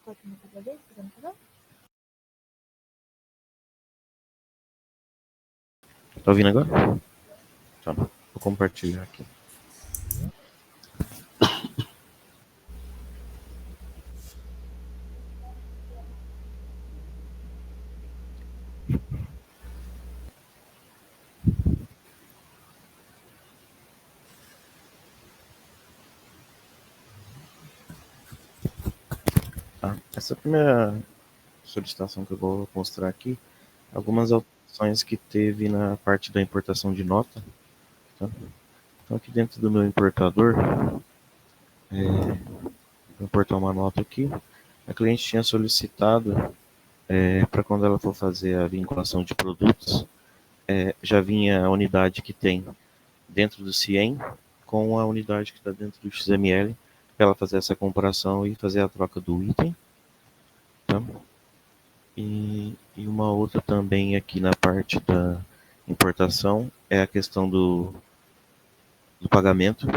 Tá ouvindo agora? Tá, vou compartilhar aqui. Tá. Essa primeira solicitação que eu vou mostrar aqui, algumas alterações que teve na parte da importação de nota. Tá? Então aqui dentro do meu importador, vou importar uma nota aqui. A cliente tinha solicitado para quando ela for fazer a vinculação de produtos, já vinha a unidade que tem dentro do CIEM com a unidade que está dentro do XML, para ela fazer essa comparação e fazer a troca do item. Tá? E uma outra também aqui na parte da importação é a questão do pagamento,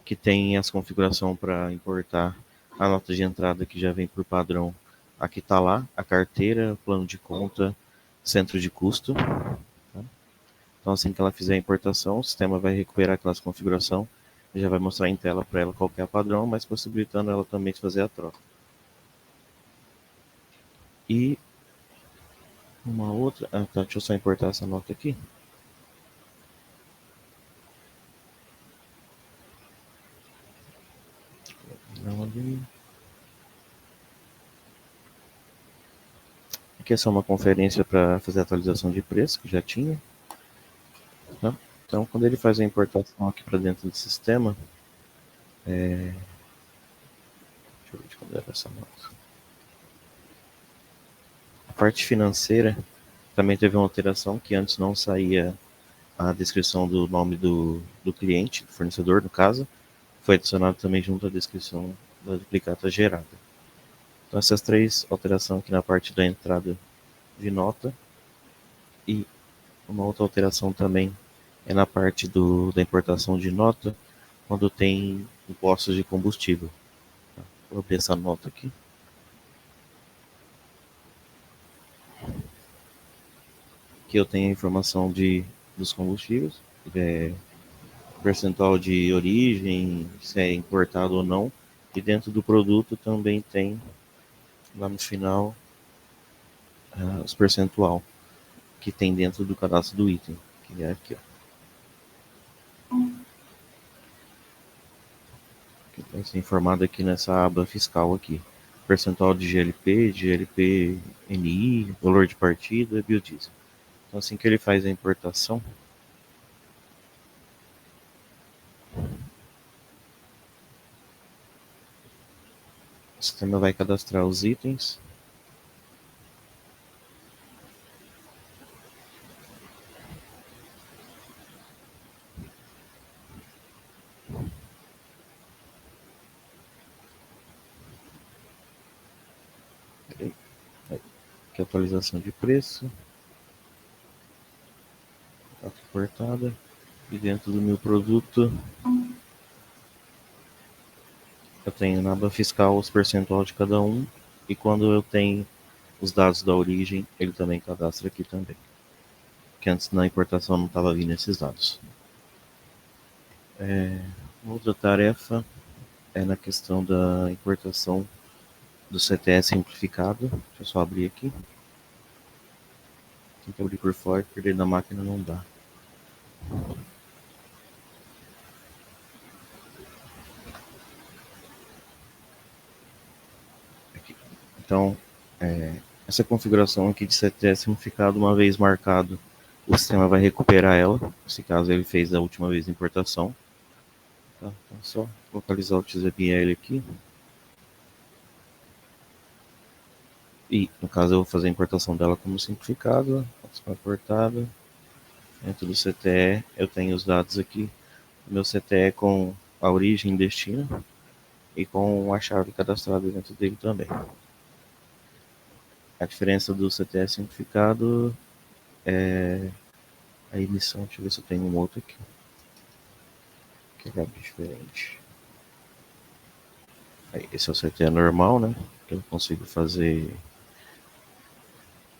que tem as configurações para importar a nota de entrada que já vem por padrão. Aqui está lá, a carteira, plano de conta, centro de custo. Tá? Então assim que ela fizer a importação, o sistema vai recuperar aquelas configurações e já vai mostrar em tela para ela qual que é o padrão, mas possibilitando ela também de fazer a troca. E uma outra... tá, deixa eu só importar essa nota aqui. Não ali. Aqui é só uma conferência para fazer a atualização de preço, que já tinha. Tá? Então, quando ele faz a importação aqui para dentro do sistema, deixa eu ver de quando era essa nota. A parte financeira também teve uma alteração, que antes não saía a descrição do nome do cliente, do fornecedor, no caso. Foi adicionado também junto à descrição da duplicata gerada. Então, essas três alterações aqui na parte da entrada de nota. E uma outra alteração também é na parte da importação de nota, quando tem impostos de combustível. Vou abrir essa nota aqui. Aqui eu tenho a informação dos combustíveis, percentual de origem, se é importado ou não. E dentro do produto também tem, lá no final, os percentual que tem dentro do cadastro do item, que é aqui, ó. Que vai ser informado aqui nessa aba fiscal aqui. Percentual de GLP, NI, valor de partida e biodiesel. Então assim que ele faz a importação, o sistema vai cadastrar os itens. Aqui a atualização de preço. Nota importada. E dentro do meu produto, eu tenho na aba fiscal os percentual de cada um. E quando eu tenho os dados da origem, ele também cadastra aqui também. Que antes na importação não estava vindo esses dados. Outra tarefa é na questão da importação do CTE simplificado. Deixa eu só abrir aqui. Tem que abrir por fora, perder na máquina não dá. Aqui. Então, essa configuração aqui de CTE simplificado, uma vez marcado, o sistema vai recuperar ela. Nesse caso, ele fez a última vez a importação. Tá? Então, só localizar o XML aqui. E, no caso, eu vou fazer a importação dela como simplificado. Importada. Dentro do CTE, eu tenho os dados aqui. Meu CTE com a origem e destino. E com a chave cadastrada dentro dele também. A diferença do CTE simplificado é a emissão. Deixa eu ver se eu tenho um outro aqui. Que é diferente. Esse é o CTE normal, né? eu consigo fazer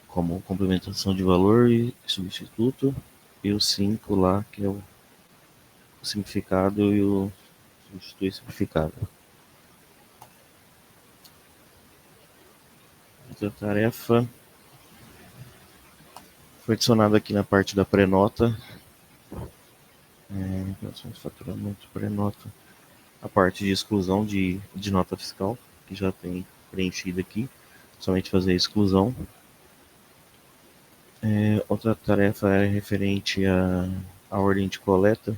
como complementação de valor e substituto, e o 5 lá, que é o simplificado e o substituir simplificado. Outra tarefa foi adicionada aqui na parte da pré-nota, faturamento, pré-nota, a parte de exclusão de nota fiscal, que já tem preenchido aqui, somente fazer a exclusão. Outra tarefa é referente à ordem de coleta.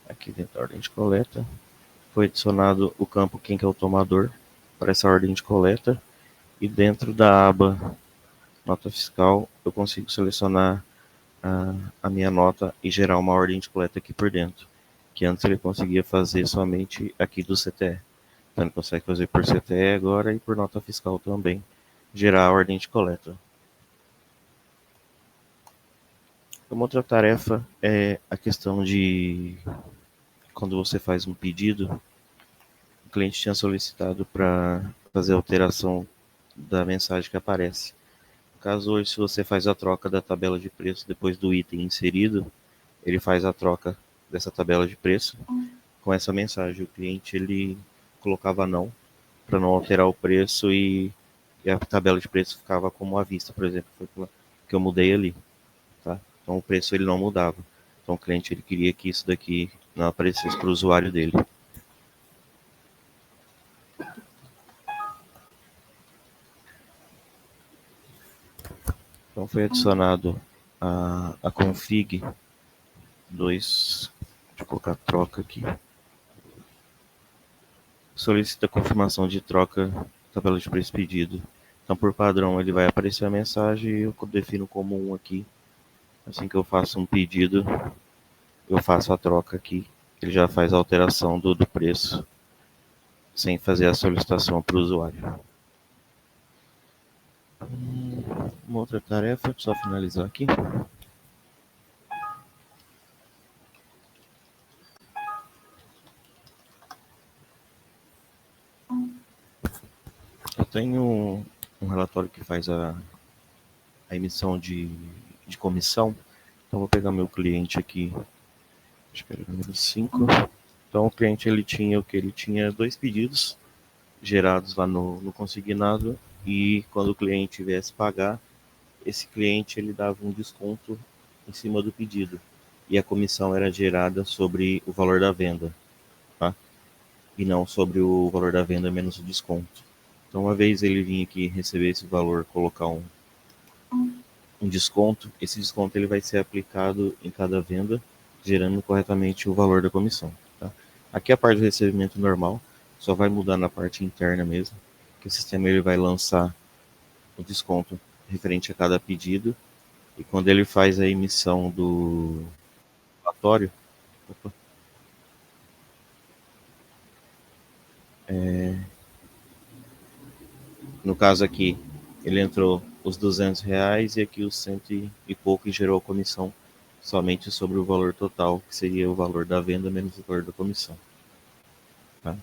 Aqui dentro da ordem de coleta foi adicionado o campo quem que é o tomador para essa ordem de coleta, e dentro da aba nota fiscal eu consigo selecionar a minha nota e gerar uma ordem de coleta aqui por dentro, que antes ele conseguia fazer somente aqui do CTE. Então ele consegue fazer por CTE agora e por nota fiscal também, gerar a ordem de coleta. Uma outra tarefa é a questão de quando você faz um pedido, o cliente tinha solicitado para fazer a alteração da mensagem que aparece. No caso, hoje, se você faz a troca da tabela de preço depois do item inserido, ele faz a troca dessa tabela de preço com essa mensagem. O cliente ele colocava não, para não alterar o preço, e a tabela de preço ficava como à vista, por exemplo, foi que eu mudei ali, tá? Então o preço ele não mudava. Então o cliente ele queria que isso daqui não aparecesse para o usuário dele. Então foi adicionado a config 2, deixa eu colocar troca aqui. Solicita confirmação de troca tabela de preço pedido. Então por padrão ele vai aparecer a mensagem e eu defino como 1 aqui. Assim que eu faço um pedido, eu faço a troca aqui. Ele já faz a alteração do preço sem fazer a solicitação para o usuário. Uma outra tarefa, só finalizar aqui. Eu tenho um relatório que faz a emissão de comissão. Então vou pegar meu cliente aqui, acho que era o número 5. Então o cliente ele tinha o que? Ele tinha 2 pedidos gerados lá no consignado, e quando o cliente viesse pagar, esse cliente ele dava um desconto em cima do pedido, e a comissão era gerada sobre o valor da venda, tá? E não sobre o valor da venda menos o desconto. Então uma vez ele vinha aqui receber esse valor, colocar um desconto, esse desconto ele vai ser aplicado em cada venda, gerando corretamente o valor da comissão, tá? Aqui a parte do recebimento normal, só vai mudar na parte interna mesmo, que o sistema ele vai lançar o desconto referente a cada pedido, e quando ele faz a emissão do relatório, no caso aqui, ele entrou os R$ 200 e aqui os 100 e pouco, e gerou a comissão somente sobre o valor total, que seria o valor da venda menos o valor da comissão. Tá?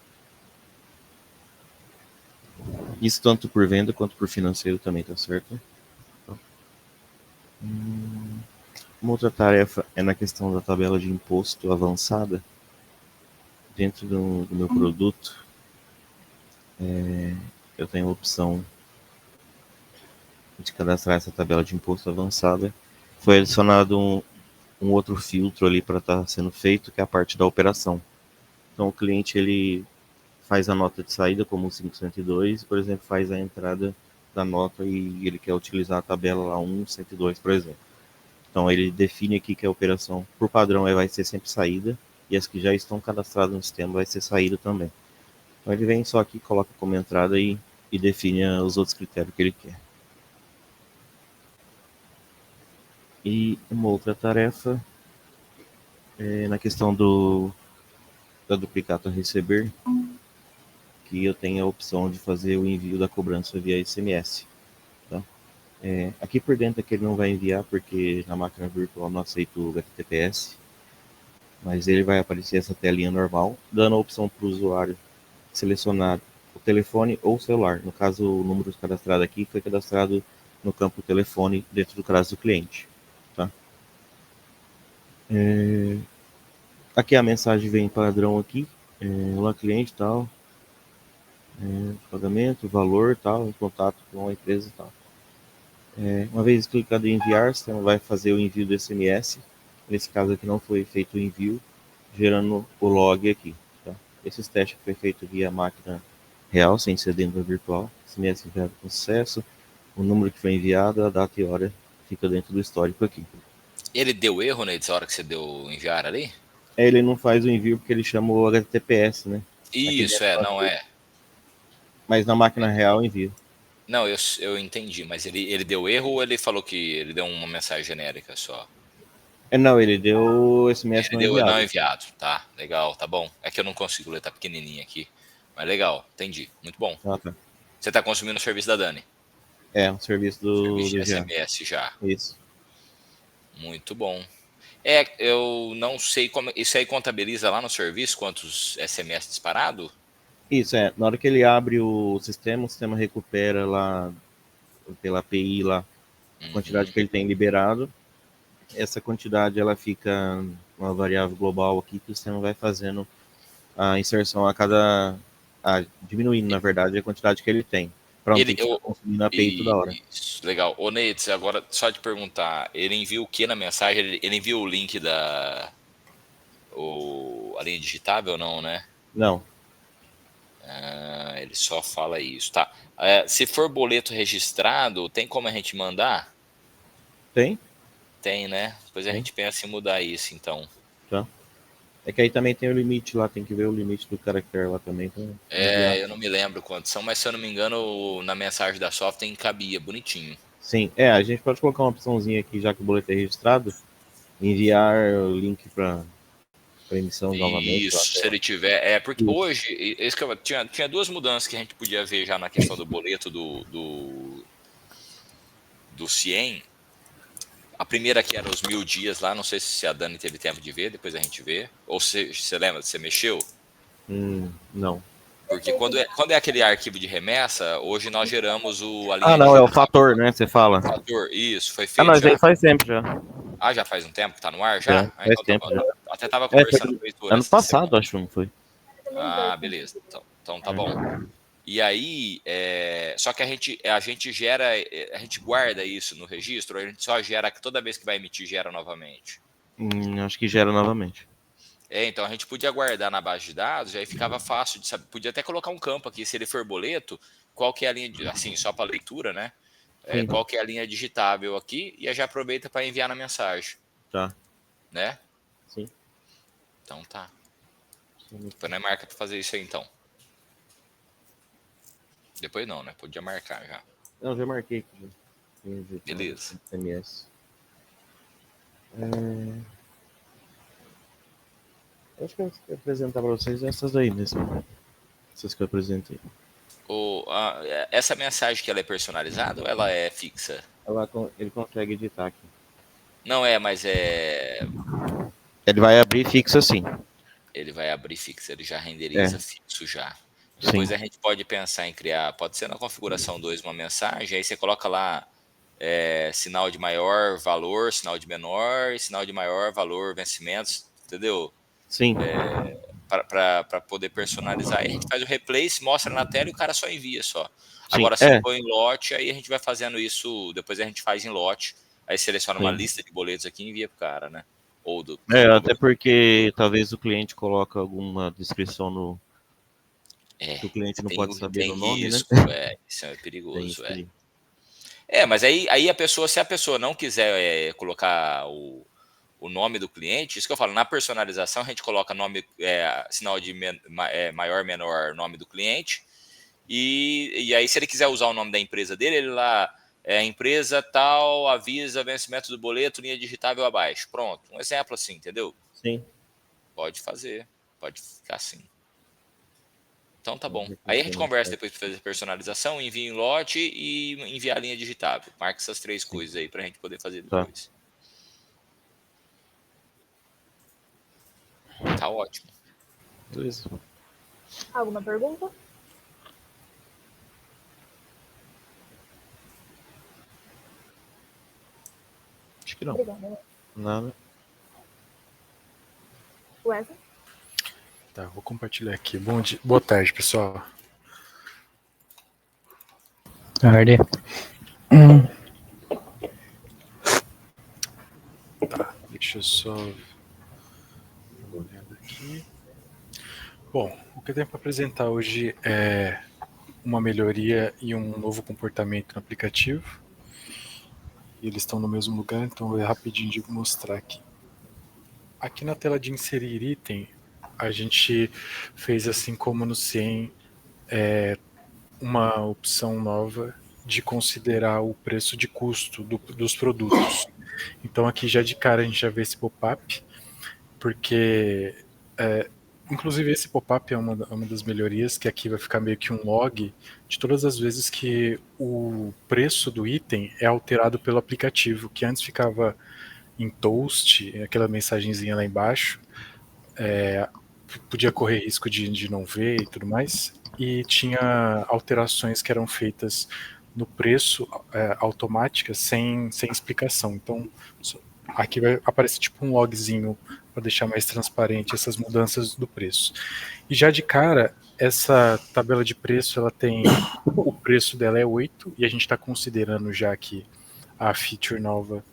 Isso tanto por venda quanto por financeiro também, tá certo? Uma outra tarefa é na questão da tabela de imposto avançada. Dentro do meu produto, eu tenho a opção de cadastrar essa tabela de imposto avançada. Foi adicionado um outro filtro ali para estar sendo feito, que é a parte da operação. Então o cliente ele faz a nota de saída como 502, por exemplo, faz a entrada da nota e ele quer utilizar a tabela lá 102, por exemplo. Então ele define aqui que a operação, por padrão, vai ser sempre saída, e as que já estão cadastradas no sistema vai ser saída também. Então ele vem só aqui, coloca como entrada e define os outros critérios que ele quer. E uma outra tarefa é na questão da duplicata a receber, que eu tenho a opção de fazer o envio da cobrança via SMS. Tá? Aqui por dentro é que ele não vai enviar, porque na máquina virtual não aceita o HTTPS, mas ele vai aparecer essa telinha normal, dando a opção para o usuário selecionar telefone ou celular. No caso, o número cadastrado aqui foi cadastrado no campo telefone dentro do cadastro do cliente. Tá? Aqui a mensagem vem padrão aqui. Olá, cliente, tal. Pagamento, valor, tal, em contato com a empresa e tal. Uma vez clicado em enviar, você vai fazer o envio do SMS. Nesse caso aqui não foi feito o envio, gerando o log aqui. Tá? Esses testes foi feito via máquina real, sem ser dentro da virtual. SMS enviado com sucesso, o número que foi enviado, a data e hora fica dentro do histórico aqui. Ele deu erro nessa hora que você deu enviar ali? Ele não faz o envio porque ele chama o HTTPS, né? Aqui Isso, dentro, não é. mas na máquina real envia. Não, eu entendi, mas ele deu erro ou ele falou que ele deu uma mensagem genérica só? Não, ele deu SMS Ele não deu não enviado. enviado, tá, legal, tá bom. É que eu não consigo ler, tá pequenininho aqui. Mas legal, entendi, muito bom. Ah, tá. Você tá consumindo o serviço da Dani? Um serviço Serviço de do GA. SMS já. Isso. Muito bom. Eu não sei como. Isso aí contabiliza lá no serviço quantos SMS disparado? Isso, na hora que ele abre o sistema recupera lá pela API lá a quantidade Uhum. que ele tem liberado. Essa quantidade ela fica uma variável global aqui que o sistema vai fazendo a inserção diminuindo na verdade a quantidade que ele tem, para não ter Ele, que ficar eu, consumindo a API toda hora. Isso, legal. Ô, Neitz, agora só te perguntar, ele envia o que na mensagem? Ele envia o link a linha digitável ou não, né? Não, Ah, ele só fala isso, tá? Se for boleto registrado, tem como a gente mandar? tem? Tem, né? Depois a Tem, gente pensa em mudar isso, então. tá. É que aí também tem o limite lá, tem que ver o limite do caractere lá também para enviar. Eu não me lembro quantos são, mas se eu não me engano, na mensagem da Softem cabia, bonitinho. Sim, a gente pode colocar uma opçãozinha aqui, já que o boleto é registrado, enviar o link para emissão novamente. Isso, se ele tiver. Porque Isso. hoje, isso que tinha duas mudanças que a gente podia ver já na questão do boleto do CIEM. A primeira que era os 1.000 dias lá, não sei se a Dani teve tempo de ver, depois a gente vê. Ou você lembra, você mexeu? Não. Porque quando é aquele arquivo de remessa, hoje nós geramos a Ah, linha não, é o digital. fator, né? Você fala. Fator, isso, foi Ah, feito nós aí já? faz tempo já. Ah, já faz um tempo que tá no ar Já, já? faz Então tá tempo bom. já. Até tava conversando Foi com o Heitor ano essa semana. passado, acho que não foi. Ah, beleza. Então tá bom. E aí, só que a gente gera, a gente guarda isso no registro, ou a gente só gera toda vez que vai emitir, gera novamente. Acho que gera novamente. Então a gente podia guardar na base de dados, aí ficava fácil de saber. Podia até colocar um campo aqui, se ele for boleto, qual que é a linha, assim, só para leitura, né? Sim, Qual que é a linha digitável aqui, e aí já aproveita para enviar na mensagem, tá. né? Sim. Então tá. Depois não é marca para fazer isso aí então. Depois não, né? Podia marcar já. Não, já marquei aqui. Já. Beleza. SMS. Acho que eu vou apresentar para vocês essas aí mesmo. Essas que eu apresentei. Essa mensagem que ela é personalizada ou ela é fixa? Ele consegue editar aqui. Não é, mas é. Ele vai abrir fixo assim. Ele vai abrir fixo, ele já renderiza É, fixo já. sim. Depois a gente pode pensar em criar, pode ser na configuração 2 uma mensagem, aí você coloca lá sinal de maior valor, sinal de menor, e sinal de maior valor, vencimentos, entendeu? Sim. Para poder personalizar. Aí a gente faz o replace, mostra na tela e o cara só envia só. Sim. Agora, se for em lote, aí a gente vai fazendo isso, depois a gente faz em lote, aí seleciona uma Sim. lista de boletos aqui e envia pro cara, né? Ou do Até porque talvez o cliente coloque alguma descrição no que o cliente não pode saber tem no nome, né? risco, isso é Tem perigoso, isso aí. Mas aí se a pessoa não quiser colocar o nome do cliente, isso que eu falo, na personalização a gente coloca nome, sinal de maior, menor, nome do cliente, e aí se ele quiser usar o nome da empresa dele, ele lá, empresa tal, avisa vencimento do boleto, linha digitável abaixo. Pronto, um exemplo assim, entendeu? Sim. Pode fazer, pode ficar assim. Então tá Vamos bom. ver como Aí a que é gente mais conversa fácil. depois para fazer personalização, envia em lote e enviar a linha digitável. Marca essas três Sim. coisas aí para a gente poder fazer Tá. depois. Tá ótimo. Beleza. Alguma pergunta? Acho que não. Obrigada. Nada. Wesley? Tá, vou compartilhar aqui. Boa tarde, pessoal. Tarde. Tá, deixa eu só dar uma olhada aqui. Bom, o que eu tenho para apresentar hoje é uma melhoria e um novo comportamento no aplicativo. Eles estão no mesmo lugar, então eu vou rapidinho de mostrar aqui. Aqui na tela de inserir item, a gente fez, assim como no CIEM, uma opção nova de considerar o preço de custo dos produtos. Então aqui já de cara a gente já vê esse pop-up, porque inclusive esse pop-up é uma das melhorias, que aqui vai ficar meio que um log de todas as vezes que o preço do item é alterado pelo aplicativo, que antes ficava em toast, aquela mensagenzinha lá embaixo, podia correr risco de não ver e tudo mais, e tinha alterações que eram feitas no preço automáticas sem explicação. Então aqui vai aparecer tipo um logzinho para deixar mais transparente essas mudanças do preço. E já de cara, essa tabela de preço, ela tem, o preço dela é 8, e a gente está considerando já aqui a feature nova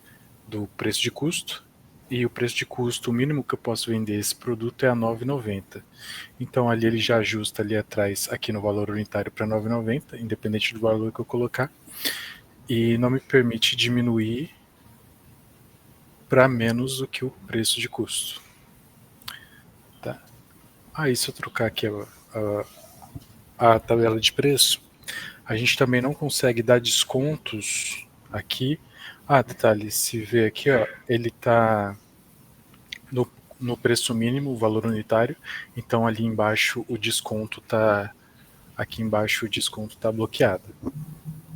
do preço de custo, e o preço de custo, o mínimo que eu posso vender esse produto é a R$ 9,90. Então ali ele já ajusta ali atrás, aqui no valor unitário para R$ 9,90, independente do valor que eu colocar, e não me permite diminuir para menos do que o preço de custo. Tá. Aí se eu trocar aqui a tabela de preço, a gente também não consegue dar descontos aqui. Detalhe, se vê aqui, ó, ele está no preço mínimo, o valor unitário, então ali embaixo o desconto está, aqui embaixo o desconto está bloqueado.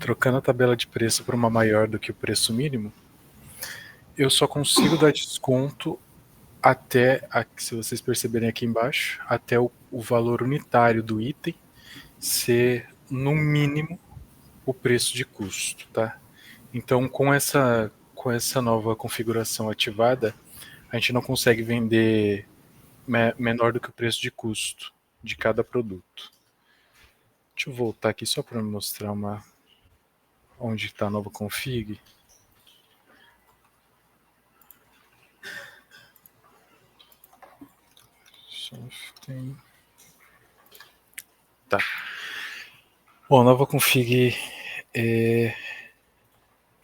Trocando a tabela de preço para uma maior do que o preço mínimo, eu só consigo dar desconto até, se vocês perceberem aqui embaixo, até o valor unitário do item ser, no mínimo, o preço de custo, tá? Então, com essa nova configuração ativada, a gente não consegue vender menor do que o preço de custo de cada produto. Deixa eu voltar aqui só para mostrar onde está a nova config. Tá. Bom, a nova config é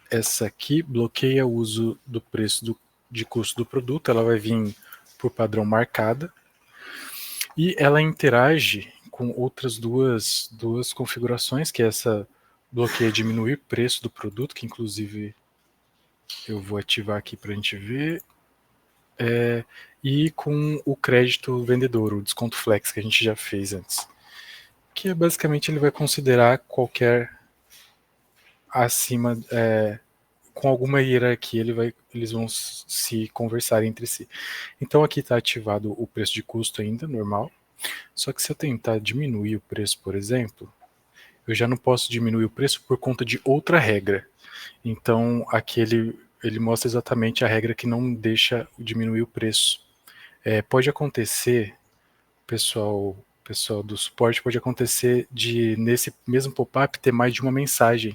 essa aqui, bloqueia o uso do preço de custo do produto, ela vai vir por padrão marcada, e ela interage com outras duas configurações, que é essa bloqueia diminuir o preço do produto, que inclusive eu vou ativar aqui para a gente ver, e com o crédito vendedor, o desconto flex, que a gente já fez antes, que basicamente ele vai considerar qualquer acima, com alguma hierarquia, eles vão se conversar entre si. Então aqui está ativado o preço de custo ainda, normal, só que se eu tentar diminuir o preço, por exemplo, eu já não posso diminuir o preço por conta de outra regra. Então aqui ele mostra exatamente a regra que não deixa diminuir o preço. Pode acontecer, pessoal do suporte, pode acontecer de, nesse mesmo pop-up, ter mais de uma mensagem,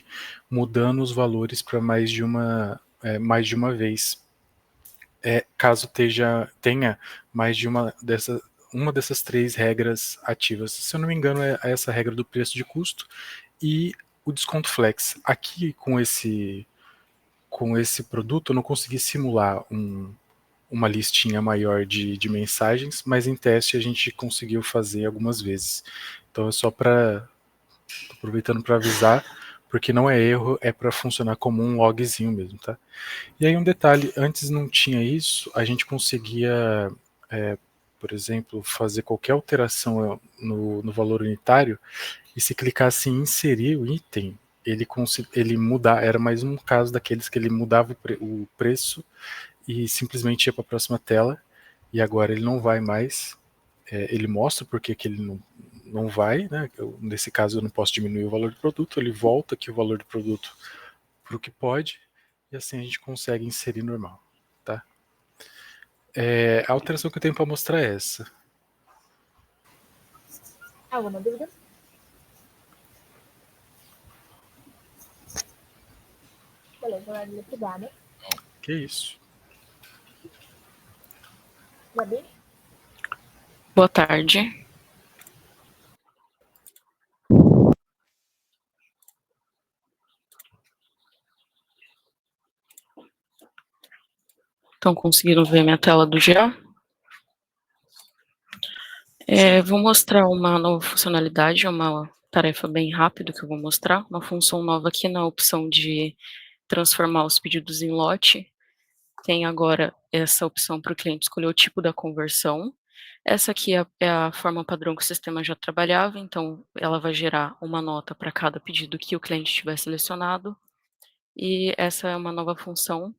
mudando os valores para mais de uma vez. Caso tenha mais de uma dessas três regras ativas. Se eu não me engano, é essa regra do preço de custo e o desconto flex. Aqui, com esse produto, eu não consegui simular uma listinha maior de mensagens, mas em teste a gente conseguiu fazer algumas vezes. Então é só para, aproveitando para avisar, porque não é erro, é para funcionar como um logzinho mesmo, tá? E aí um detalhe, antes não tinha isso, a gente conseguia, por exemplo, fazer qualquer alteração no valor unitário, e se clicasse em inserir o item, ele mudar, era mais um caso daqueles que ele mudava o preço e simplesmente ia para a próxima tela, e agora ele não vai mais. Ele mostra porque que ele não vai, né? Nesse caso eu não posso diminuir o valor do produto, ele volta aqui o valor do produto para o que pode, e assim a gente consegue inserir normal, tá? A alteração que eu tenho para mostrar é essa. Alguma dúvida? Beleza, Marília, obrigada. Que isso? Gabi? Boa tarde. Estão conseguindo ver minha tela do GA? Vou mostrar uma nova funcionalidade, uma tarefa bem rápida que eu vou mostrar, uma função nova aqui na opção de transformar os pedidos em lote. Tem agora essa opção para o cliente escolher o tipo da conversão. Essa aqui é a forma padrão que o sistema já trabalhava, então ela vai gerar uma nota para cada pedido que o cliente tiver selecionado. E essa é uma nova função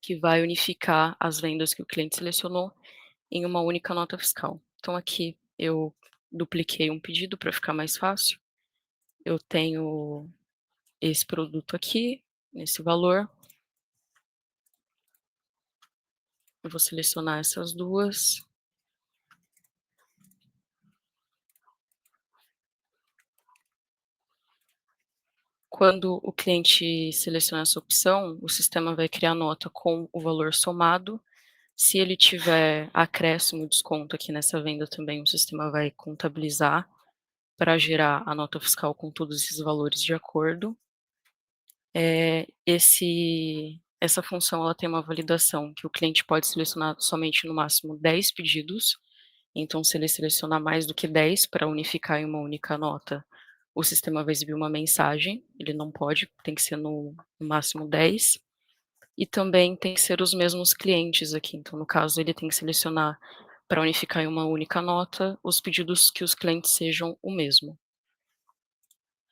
que vai unificar as vendas que o cliente selecionou em uma única nota fiscal. Então aqui eu dupliquei um pedido para ficar mais fácil. Eu tenho esse produto aqui, nesse valor. Eu vou selecionar essas duas. Quando o cliente seleciona essa opção, o sistema vai criar a nota com o valor somado. Se ele tiver acréscimo, desconto aqui nessa venda também, o sistema vai contabilizar para gerar a nota fiscal com todos esses valores de acordo. Essa função ela tem uma validação que o cliente pode selecionar somente no máximo 10 pedidos. Então, se ele selecionar mais do que 10 para unificar em uma única nota, o sistema vai exibir uma mensagem. Ele não pode, tem que ser no máximo 10. E também tem que ser os mesmos clientes aqui. Então, no caso, ele tem que selecionar para unificar em uma única nota os pedidos que os clientes sejam o mesmo.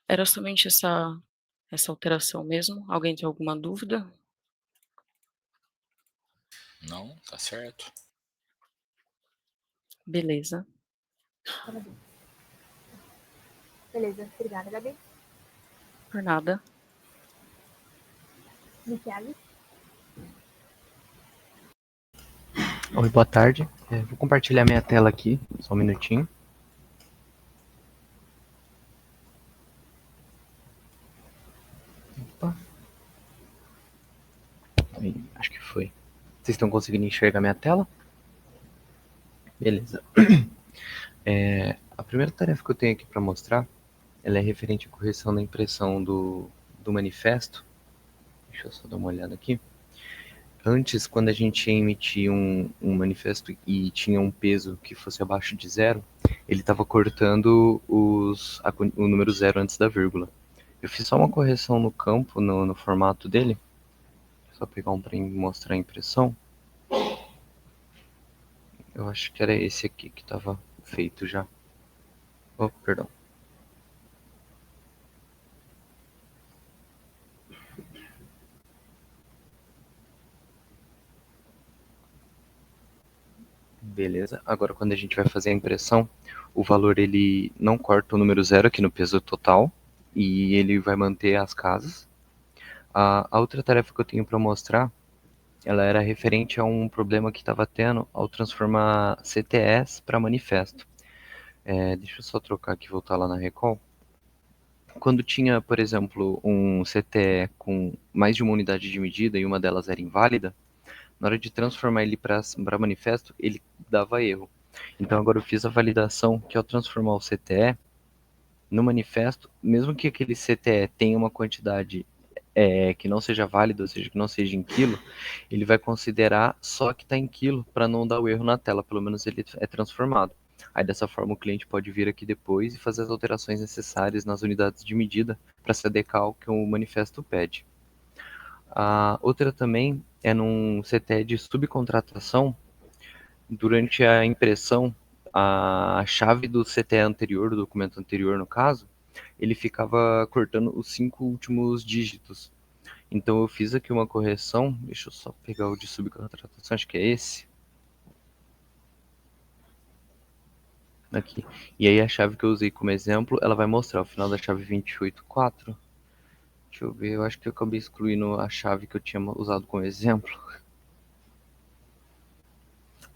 Era somente essa alteração mesmo. Alguém tem alguma dúvida? Não, tá certo. Beleza. Beleza, obrigada, Gabi. Por nada. Michele? Oi, boa tarde. Vou compartilhar minha tela aqui, só um minutinho. Opa. Aí, acho que foi. Vocês estão conseguindo enxergar minha tela? Beleza. A primeira tarefa que eu tenho aqui para mostrar, ela é referente à correção da impressão do manifesto. Deixa eu só dar uma olhada aqui. Antes, quando a gente emitia um manifesto e tinha um peso que fosse abaixo de 0, ele estava cortando o número 0 antes da vírgula. Eu fiz só uma correção no campo, no formato dele. Só pegar um para mostrar a impressão. Eu acho que era esse aqui que estava feito já. Oh, perdão. Beleza. Agora, quando a gente vai fazer a impressão, o valor ele não corta o número 0 aqui no peso total e ele vai manter as casas. A outra tarefa que eu tenho para mostrar, ela era referente a um problema que estava tendo ao transformar CTS para manifesto. Deixa eu só trocar aqui e voltar lá na Recall. Quando tinha, por exemplo, um CTE com mais de uma unidade de medida e uma delas era inválida, na hora de transformar ele para manifesto, ele dava erro. Então agora eu fiz a validação que ao transformar o CTE no manifesto, mesmo que aquele CTE tenha uma quantidade que não seja válida, ou seja, que não seja em quilo, ele vai considerar só que está em quilo para não dar o erro na tela, pelo menos ele é transformado. Aí dessa forma o cliente pode vir aqui depois e fazer as alterações necessárias nas unidades de medida para se adequar ao que o manifesto pede. A outra também é num CTE de subcontratação. Durante a impressão, a chave do CTE anterior, do documento anterior no caso, ele ficava cortando os 5 últimos dígitos. Então eu fiz aqui uma correção, deixa eu só pegar o de subcontratação, acho que é esse. Aqui. E aí a chave que eu usei como exemplo, ela vai mostrar o final da chave 28.4. Deixa Deixa eu ver, eu acho que eu acabei excluindo a chave que eu tinha usado como exemplo.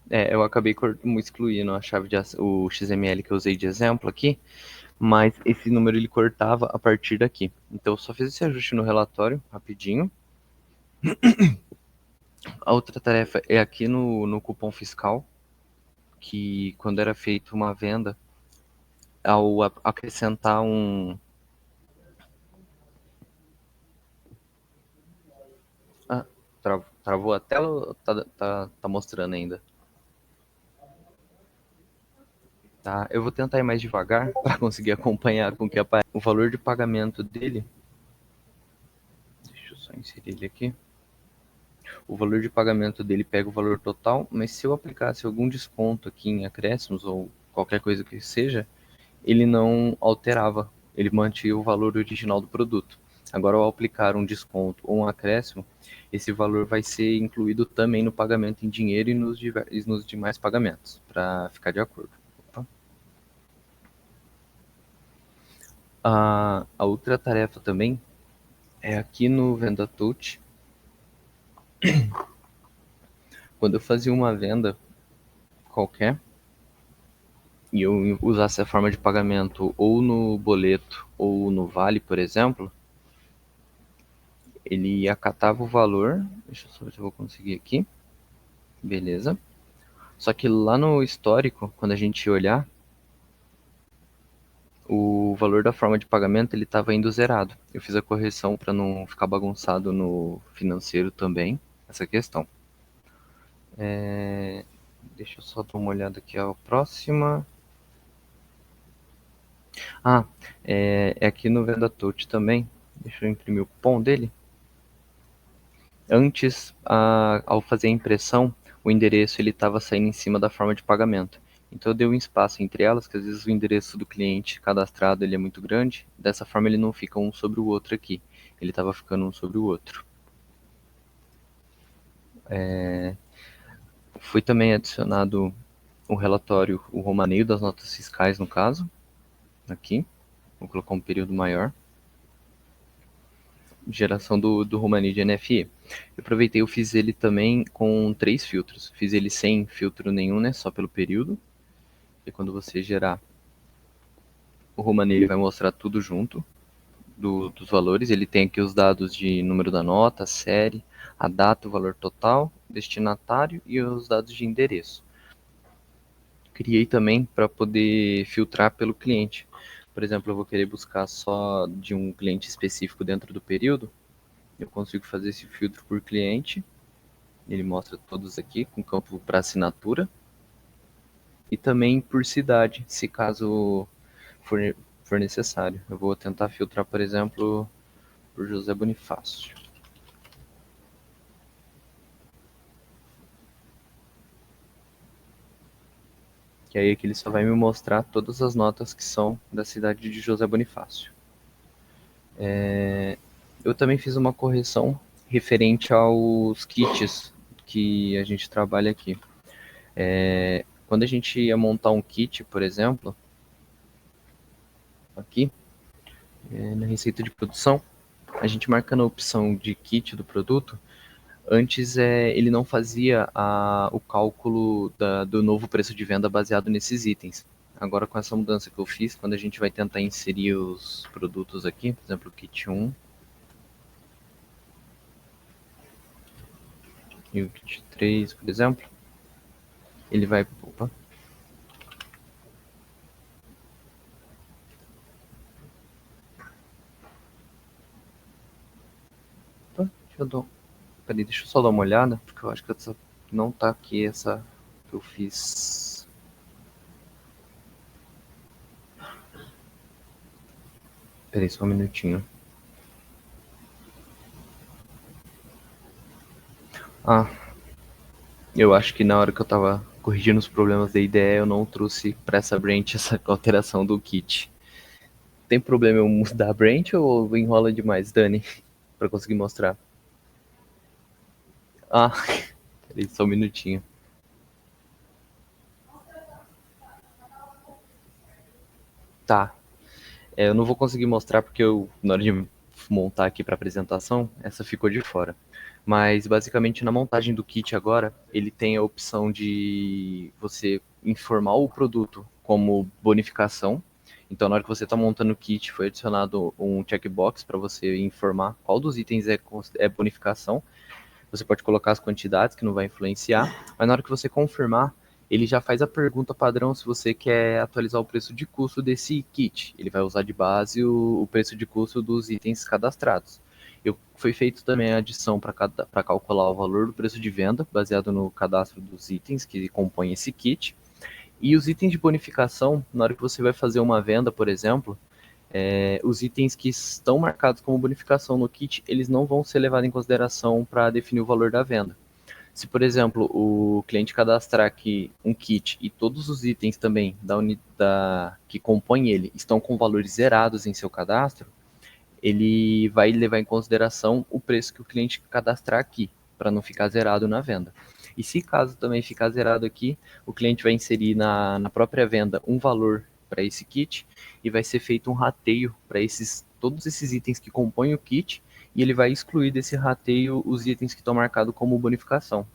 Eu acabei excluindo a chave o XML que eu usei de exemplo aqui, mas esse número ele cortava a partir daqui. Então eu só fiz esse ajuste no relatório, rapidinho. A outra tarefa é aqui no cupom fiscal, que quando era feita uma venda, ao acrescentar um... travou a tela ou tá mostrando ainda? Tá, eu vou tentar ir mais devagar para conseguir acompanhar com que aparece. O valor de pagamento dele... Deixa eu só inserir ele aqui. O valor de pagamento dele pega o valor total, mas se eu aplicasse algum desconto aqui em acréscimos ou qualquer coisa que seja, ele não alterava, ele mantinha o valor original do produto. Agora, ao aplicar um desconto ou um acréscimo, esse valor vai ser incluído também no pagamento em dinheiro e nos demais pagamentos, para ficar de acordo. Opa. A outra tarefa também é aqui no Venda Touch. Quando eu fazia uma venda qualquer, e eu usasse a forma de pagamento ou no boleto ou no vale, por exemplo, ele acatava o valor. Deixa eu só ver se eu vou conseguir aqui. Beleza. Só que lá no histórico, quando a gente olhar, o valor da forma de pagamento ele estava indo zerado. Eu fiz a correção para não ficar bagunçado no financeiro também, essa questão. Deixa eu só dar uma olhada aqui a próxima. É aqui no Venda Touch também. Deixa eu imprimir o cupom dele. Antes, ao fazer a impressão, o endereço ele estava saindo em cima da forma de pagamento. Então eu dei um espaço entre elas, que às vezes o endereço do cliente cadastrado ele é muito grande. Dessa forma ele não fica um sobre o outro aqui. Ele estava ficando um sobre o outro. Foi também adicionado um relatório, o romaneio das notas fiscais no caso. Aqui. Vou colocar um período maior. Geração do romaneio de NFE. Eu aproveitei, eu fiz ele também com 3 filtros. Fiz ele sem filtro nenhum, né? Só pelo período. E quando você gerar o romaneio, ele vai mostrar tudo junto dos valores. Ele tem aqui os dados de número da nota, série, a data, o valor total, destinatário e os dados de endereço. Criei também para poder filtrar pelo cliente. Por exemplo, eu vou querer buscar só de um cliente específico dentro do período. Eu consigo fazer esse filtro por cliente. Ele mostra todos aqui, com campo para assinatura. E também por cidade, se caso for necessário. Eu vou tentar filtrar, por exemplo, por José Bonifácio. Que aí aqui ele só vai me mostrar todas as notas que são da cidade de José Bonifácio. Eu também fiz uma correção referente aos kits que a gente trabalha aqui. Quando a gente ia montar um kit, por exemplo, aqui, na receita de produção, a gente marca na opção de kit do produto. Antes ele não fazia o cálculo do novo preço de venda baseado nesses itens. Agora com essa mudança que eu fiz, quando a gente vai tentar inserir os produtos aqui, por exemplo, o kit 1 e o kit 3, por exemplo, ele vai... Opa. Deixa eu só dar uma olhada, porque eu acho que não tá aqui essa que eu fiz. Peraí, só um minutinho. Eu acho que na hora que eu tava corrigindo os problemas da IDE, eu não trouxe para essa branch essa alteração do kit. Tem problema eu mudar a branch ou enrola demais, Dani, para conseguir mostrar? Peraí, só um minutinho. Tá. Eu não vou conseguir mostrar porque na hora de montar aqui para apresentação, essa ficou de fora. Mas basicamente na montagem do kit agora, ele tem a opção de você informar o produto como bonificação. Então, na hora que você está montando o kit, foi adicionado um checkbox para você informar qual dos itens é bonificação. Você pode colocar as quantidades, que não vai influenciar, mas na hora que você confirmar, ele já faz a pergunta padrão se você quer atualizar o preço de custo desse kit. Ele vai usar de base o preço de custo dos itens cadastrados. Foi feito também a adição para calcular o valor do preço de venda, baseado no cadastro dos itens que compõem esse kit. E os itens de bonificação, na hora que você vai fazer uma venda, por exemplo, os itens que estão marcados como bonificação no kit, eles não vão ser levados em consideração para definir o valor da venda. Se, por exemplo, o cliente cadastrar aqui um kit e todos os itens também que compõem ele estão com valores zerados em seu cadastro, ele vai levar em consideração o preço que o cliente cadastrar aqui, para não ficar zerado na venda. E se caso também ficar zerado aqui, o cliente vai inserir na própria venda um valor para esse kit e vai ser feito um rateio para todos esses itens que compõem o kit, e ele vai excluir desse rateio os itens que estão marcados como bonificação.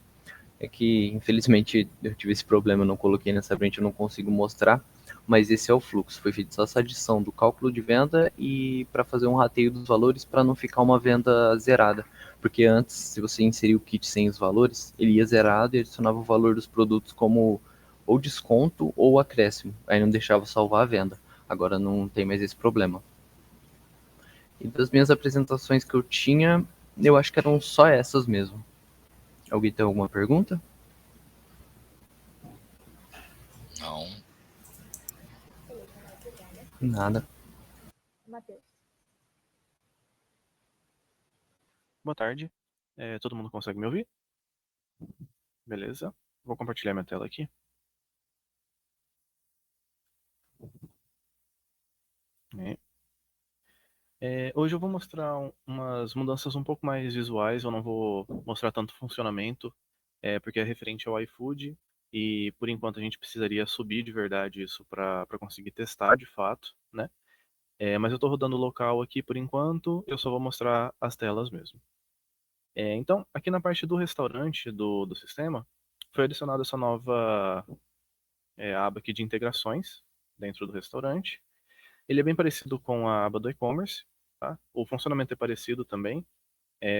É que, infelizmente, eu tive esse problema, eu não coloquei nessa frente, eu não consigo mostrar, mas esse é o fluxo. Foi feita só essa adição do cálculo de venda e para fazer um rateio dos valores para não ficar uma venda zerada. Porque antes, se você inserir o kit sem os valores, ele ia zerado e adicionava o valor dos produtos como ou desconto ou acréscimo. Aí não deixava salvar a venda. Agora não tem mais esse problema. E das minhas apresentações que eu tinha, eu acho que eram só essas mesmo. Alguém tem alguma pergunta? Não. Beleza, Ana, obrigada. Nada. Matheus. Boa tarde. Todo mundo consegue me ouvir? Beleza. Vou compartilhar minha tela aqui. Hoje eu vou mostrar umas mudanças um pouco mais visuais. Eu não vou mostrar tanto funcionamento, porque é referente ao iFood e por enquanto a gente precisaria subir de verdade isso para conseguir testar de fato, né? Mas eu estou rodando o local aqui por enquanto. Eu só vou mostrar as telas mesmo. Então, aqui na parte do restaurante do sistema, foi adicionada essa nova aba aqui de integrações dentro do restaurante. Ele é bem parecido com a aba do e-commerce, tá? O funcionamento é parecido também.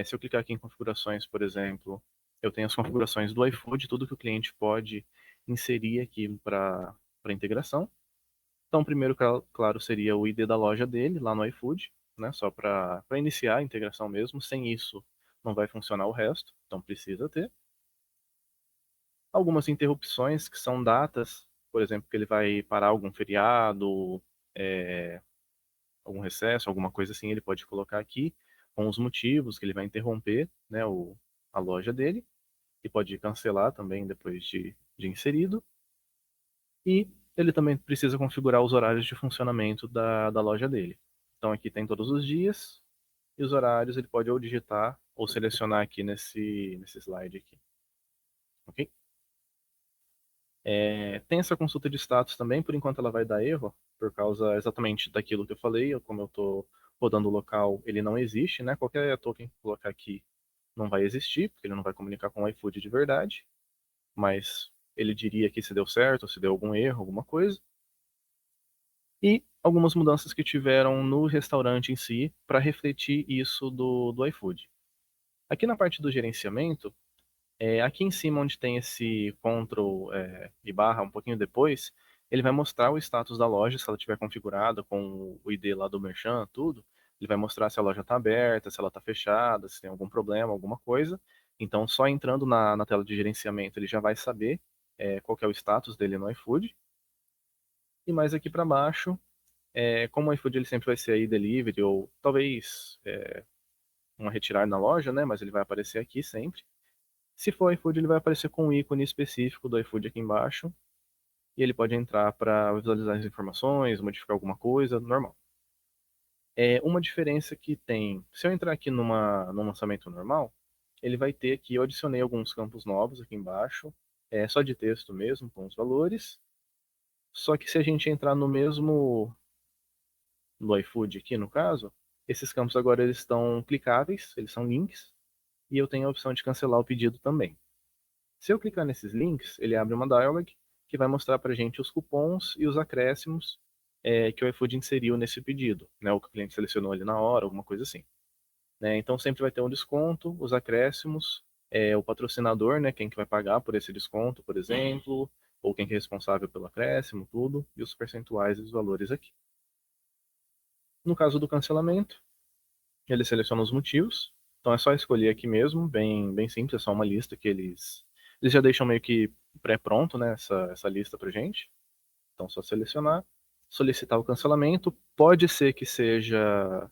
Se eu clicar aqui em configurações, por exemplo, eu tenho as configurações do iFood, tudo que o cliente pode inserir aqui para integração. Então, primeiro, claro, seria o ID da loja dele lá no iFood, né? Só para iniciar a integração mesmo. Sem isso, não vai funcionar o resto, então precisa ter. Algumas interrupções que são datas, por exemplo, que ele vai parar algum feriado, é, algum recesso, alguma coisa assim, ele pode colocar aqui com os motivos que ele vai interromper, né, a loja dele, e pode cancelar também depois de inserido. E ele também precisa configurar os horários de funcionamento da loja dele. Então aqui tem todos os dias, e os horários ele pode ou digitar ou selecionar aqui nesse slide aqui. Ok? Tem essa consulta de status também, por enquanto ela vai dar erro, por causa exatamente daquilo que eu falei. Como eu estou rodando o local, ele não existe, né? Qualquer token que colocar aqui não vai existir, porque ele não vai comunicar com o iFood de verdade, mas ele diria que se deu certo, se deu algum erro, alguma coisa. E algumas mudanças que tiveram no restaurante em si para refletir isso do iFood. Aqui na parte do gerenciamento, aqui em cima, onde tem esse Ctrl e barra, um pouquinho depois, ele vai mostrar o status da loja, se ela estiver configurada com o ID lá do Merchant, tudo. Ele vai mostrar se a loja está aberta, se ela está fechada, se tem algum problema, alguma coisa. Então, só entrando na tela de gerenciamento, ele já vai saber qual que é o status dele no iFood. E mais aqui para baixo, como o iFood ele sempre vai ser aí delivery, ou talvez uma retirada na loja, né? Mas ele vai aparecer aqui sempre. Se for iFood, ele vai aparecer com um ícone específico do iFood aqui embaixo. E ele pode entrar para visualizar as informações, modificar alguma coisa, normal. Uma diferença que tem, se eu entrar aqui num lançamento normal, ele vai ter aqui, eu adicionei alguns campos novos aqui embaixo, só de texto mesmo, com os valores. Só que se a gente entrar no mesmo, no iFood aqui no caso, Esses campos agora eles estão clicáveis, eles são links, e eu tenho a opção de cancelar o pedido também. Se eu clicar nesses links, ele abre uma dialog que vai mostrar para a gente os cupons e os acréscimos que o iFood inseriu nesse pedido, né, o que o cliente selecionou ali na hora, alguma coisa assim. Né? Então sempre vai ter um desconto, os acréscimos, o patrocinador, né, quem que vai pagar por esse desconto, por exemplo, ou quem que é responsável pelo acréscimo, tudo, e os percentuais e os valores aqui. No caso do cancelamento, ele seleciona os motivos, então é só escolher aqui mesmo, bem simples, é só uma lista que eles já deixam meio que pré-pronto, né, essa lista pra gente. Então só selecionar, solicitar o cancelamento, pode ser que seja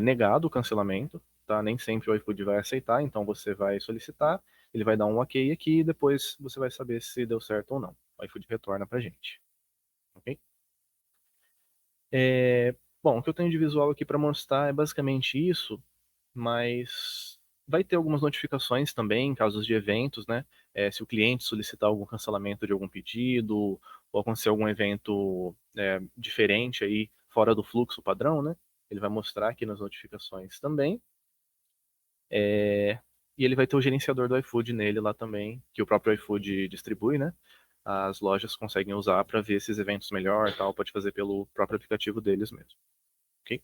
negado o cancelamento, tá? Nem sempre o iFood vai aceitar, então você vai solicitar, ele vai dar um ok aqui e depois você vai saber se deu certo ou não. O iFood retorna pra gente. Ok? Bom, o que eu tenho de visual aqui para mostrar é basicamente isso, mas vai ter algumas notificações também em casos de eventos, né? Se o cliente solicitar algum cancelamento de algum pedido, ou acontecer algum evento diferente aí, fora do fluxo padrão, né? Ele vai mostrar aqui nas notificações também. E ele vai ter o gerenciador do iFood nele lá também, que o próprio iFood distribui, né? As lojas conseguem usar para ver esses eventos melhor e tal, pode fazer pelo próprio aplicativo deles mesmo. Ok?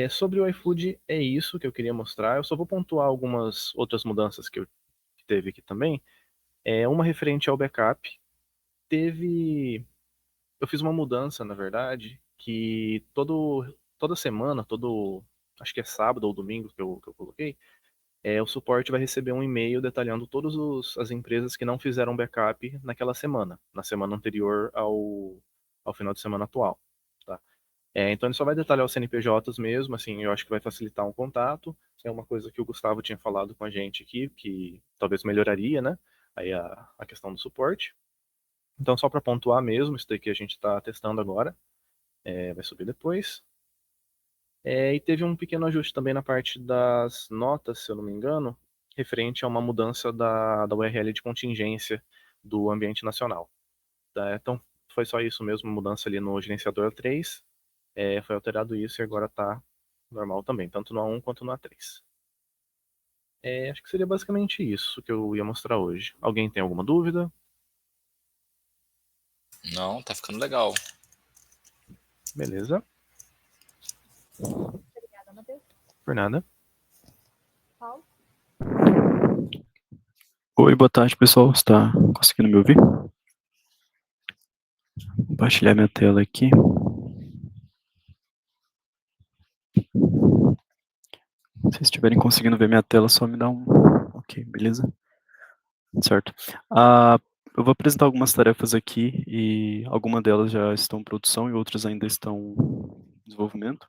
Sobre o iFood, é isso que eu queria mostrar. Eu só vou pontuar algumas outras mudanças que teve aqui também. Uma referente ao backup. Eu fiz uma mudança, na verdade, que toda semana, acho que é sábado ou domingo que eu coloquei, o suporte vai receber um e-mail detalhando todas as empresas que não fizeram backup naquela semana, na semana anterior ao final de semana atual. Tá? Então ele só vai detalhar os CNPJs mesmo, assim, eu acho que vai facilitar um contato. É uma coisa que o Gustavo tinha falado com a gente aqui, que talvez melhoraria, né? Aí a questão do suporte. Então, só para pontuar mesmo, isso daqui a gente está testando agora, vai subir depois. E teve um pequeno ajuste também na parte das notas, se eu não me engano, referente a uma mudança da URL de contingência do ambiente nacional. Tá? Então, foi só isso mesmo, mudança ali no gerenciador 3. Foi alterado isso e agora está normal também, tanto no A1 quanto no A3. Acho que seria basicamente isso que eu ia mostrar hoje. Alguém tem alguma dúvida? Não, tá ficando legal. Beleza. Obrigada, Matheus. Por nada. Paulo? Oi, boa tarde, pessoal. Você está conseguindo me ouvir? Vou compartilhar minha tela aqui. Se vocês estiverem conseguindo ver minha tela, só me dá um... Ok, beleza? Certo. Eu vou apresentar algumas tarefas aqui e algumas delas já estão em produção e outras ainda estão em desenvolvimento.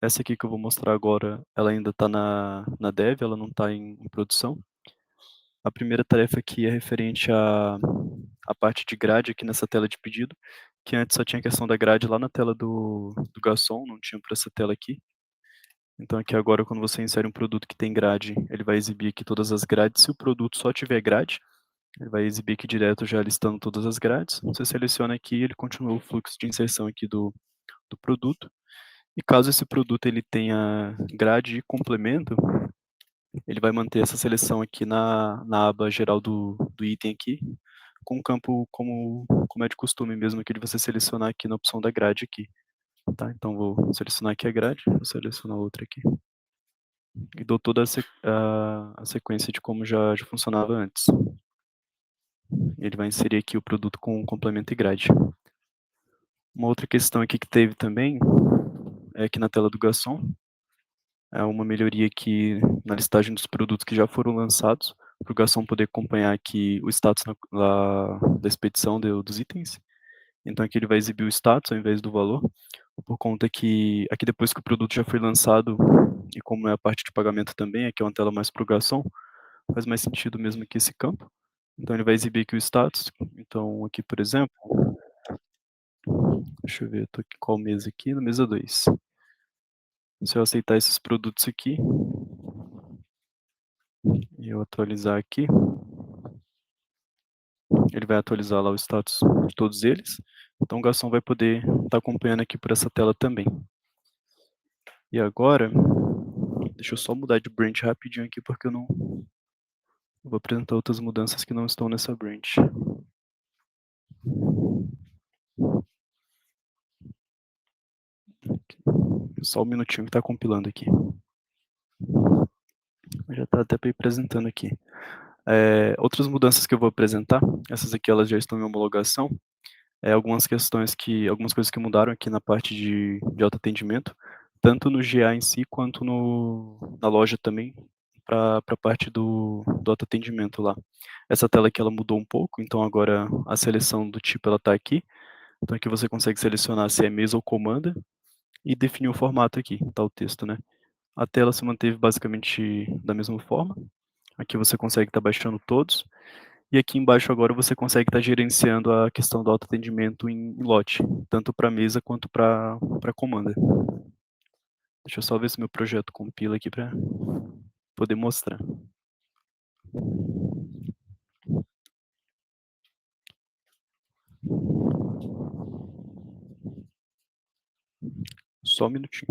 Essa aqui que eu vou mostrar agora, ela ainda está na dev, ela não está em produção. A primeira tarefa aqui é referente à parte de grade aqui nessa tela de pedido, que antes só tinha a questão da grade lá na tela do garçom, não tinha para essa tela aqui. Então aqui agora, quando você insere um produto que tem grade, ele vai exibir aqui todas as grades. Se o produto só tiver grade, ele vai exibir aqui direto já listando todas as grades. Você seleciona aqui, ele continua o fluxo de inserção aqui do produto. E caso esse produto ele tenha grade e complemento, ele vai manter essa seleção aqui na aba geral do item aqui, com o campo como é de costume mesmo aqui de você selecionar aqui na opção da grade aqui. Tá? Então vou selecionar aqui a grade, vou selecionar outra aqui. E dou toda a sequência de como já funcionava antes. Ele vai inserir aqui o produto com complemento e grade. Uma outra questão aqui que teve também é aqui na tela do garçom. É uma melhoria aqui na listagem dos produtos que já foram lançados, para o garçom poder acompanhar aqui o status da expedição dos itens. Então aqui ele vai exibir o status ao invés do valor, por conta que aqui depois que o produto já foi lançado, e como é a parte de pagamento também, aqui é uma tela mais para o garçom, faz mais sentido mesmo aqui esse campo. Então ele vai exibir aqui o status. Então aqui, por exemplo, deixa eu ver, eu estou aqui qual mesa aqui, na mesa 2. Se eu aceitar esses produtos aqui, e eu atualizar aqui, ele vai atualizar lá o status de todos eles. Então o garçom vai poder estar acompanhando aqui por essa tela também. E agora, deixa eu só mudar de branch rapidinho aqui, porque eu não vou apresentar outras mudanças que não estão nessa branch. Só um minutinho que está compilando aqui. Já está até apresentando aqui. Outras mudanças que eu vou apresentar, essas aqui elas já estão em homologação. Algumas coisas que mudaram aqui na parte de autoatendimento, tanto no GA em si, quanto na loja também, para a parte do autoatendimento lá. Essa tela aqui ela mudou um pouco, então agora a seleção do tipo ela está aqui. Então aqui você consegue selecionar se é mesa ou comanda e definir o formato aqui, tá o texto, né? A tela se manteve basicamente da mesma forma. Aqui você consegue estar baixando todos. E aqui embaixo agora você consegue estar gerenciando a questão do autoatendimento em lote, tanto para mesa quanto para comanda. Deixa eu só ver se meu projeto compila aqui para poder mostrar. Só um minutinho.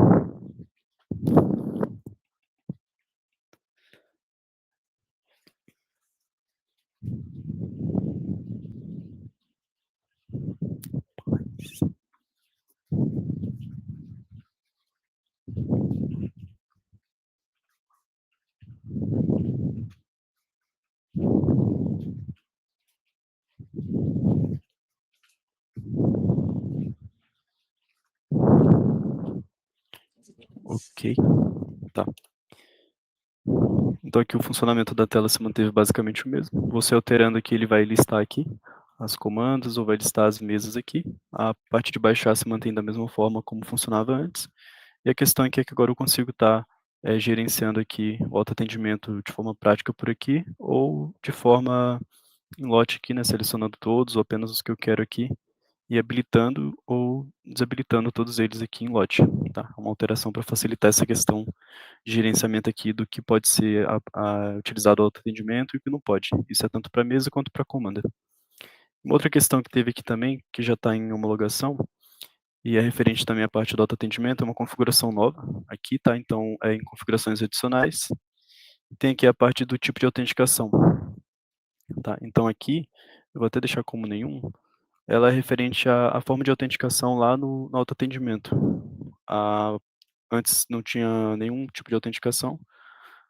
Ok, tá. Então aqui o funcionamento da tela se manteve basicamente o mesmo. Você alterando aqui, ele vai listar aqui as comandas ou vai listar as mesas aqui. A parte de baixar se mantém da mesma forma como funcionava antes. E a questão aqui é que agora eu consigo estar gerenciando aqui o autoatendimento de forma prática por aqui, ou de forma em lote aqui, né, selecionando todos ou apenas os que eu quero aqui, e habilitando ou desabilitando todos eles aqui em lote. Tá? Uma alteração para facilitar essa questão de gerenciamento aqui do que pode ser utilizado ao autoatendimento e o que não pode. Isso é tanto para mesa quanto para comanda. Uma outra questão que teve aqui também, que já está em homologação, e é referente também à parte do autoatendimento, é uma configuração nova. Aqui tá, então, em configurações adicionais. Tem aqui a parte do tipo de autenticação. Tá? Então aqui, eu vou até deixar como nenhum, ela é referente à forma de autenticação lá no autoatendimento. Antes não tinha nenhum tipo de autenticação,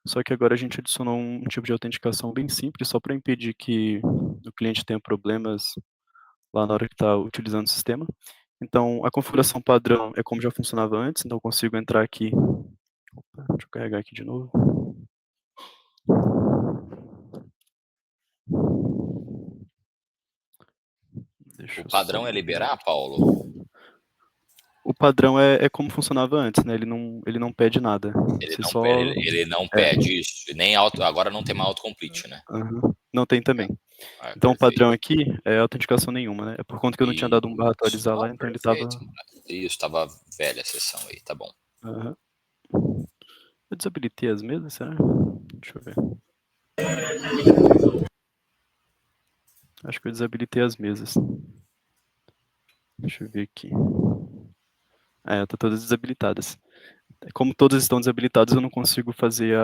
só que agora a gente adicionou um tipo de autenticação bem simples, só para impedir que o cliente tenha problemas lá na hora que está utilizando o sistema. Então, a configuração padrão é como já funcionava antes, então eu consigo entrar aqui. Opa, deixa eu carregar aqui de novo. O padrão é liberar, Paulo? O padrão é como funcionava antes, né? Ele não pede nada. Ele não pede isso, nem agora não tem mais autocomplete, né? Não tem também. Então o padrão aqui é autenticação nenhuma, né? É por conta que eu não tinha dado um barra atualizar lá, então ele estava... Isso, estava velha a sessão aí, tá bom. Eu desabilitei as mesas, será? Deixa eu ver. Acho que eu desabilitei as mesas. Deixa eu ver aqui. Tá todas desabilitadas. Como todas estão desabilitadas, eu não consigo fazer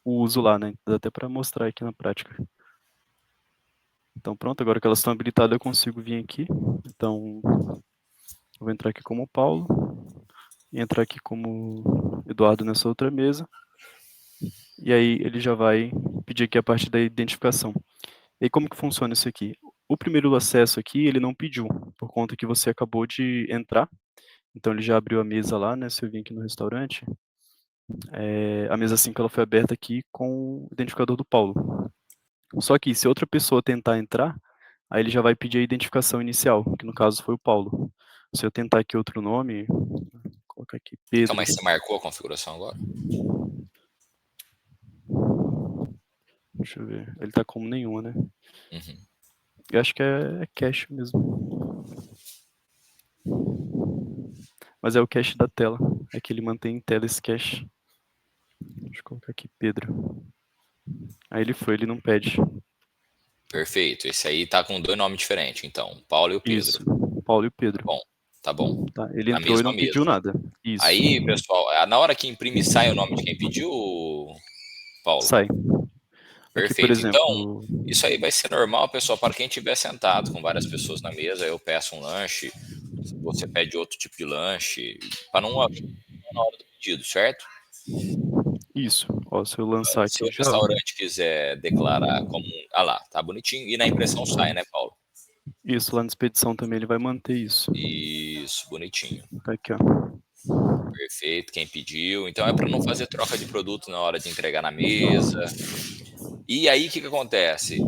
o uso lá, né? Dá até para mostrar aqui na prática. Então pronto, agora que elas estão habilitadas eu consigo vir aqui. Então, eu vou entrar aqui como Paulo. E entrar aqui como Eduardo nessa outra mesa. E aí ele já vai pedir aqui a parte da identificação. E aí como que funciona isso aqui? O primeiro acesso aqui, ele não pediu, por conta que você acabou de entrar. Então ele já abriu a mesa lá, né? Se eu vim aqui no restaurante, a mesa 5 ela foi aberta aqui com o identificador do Paulo. Só que se outra pessoa tentar entrar, aí ele já vai pedir a identificação inicial, que no caso foi o Paulo. Se eu tentar aqui outro nome, vou colocar aqui Pedro. Então, mas você marcou a configuração agora? Deixa eu ver. Ele tá como nenhuma, né? Eu acho que é cache mesmo. Mas é o cache da tela. É que ele mantém em tela esse cache. Deixa eu colocar aqui Pedro. Aí ele não pede. Perfeito. Esse aí tá com 2 nomes diferentes, então. Paulo e o Pedro. Isso, Paulo e o Pedro. Bom, Tá bom. Tá? Ele Na entrou e mesma não pediu mesa. nada. Isso. Aí, pessoal, na hora que imprime, sai o nome de quem pediu, Paulo? Sai. Aqui, por Perfeito. Então, exemplo, isso aí vai ser normal, pessoal, para quem estiver sentado com várias pessoas na mesa. Eu peço um lanche, você pede outro tipo de lanche, para não haver na hora do pedido, certo? isso. Ó, se eu lançar Se aqui o já, restaurante quiser declarar como. Ah lá, tá bonitinho. E na impressão sai, né, Paulo? isso lá na expedição também ele vai manter isso. Isso, bonitinho. Tá aqui, ó. Perfeito, quem pediu. Então é para não fazer troca de produto na hora de entregar na mesa. E aí, o que acontece?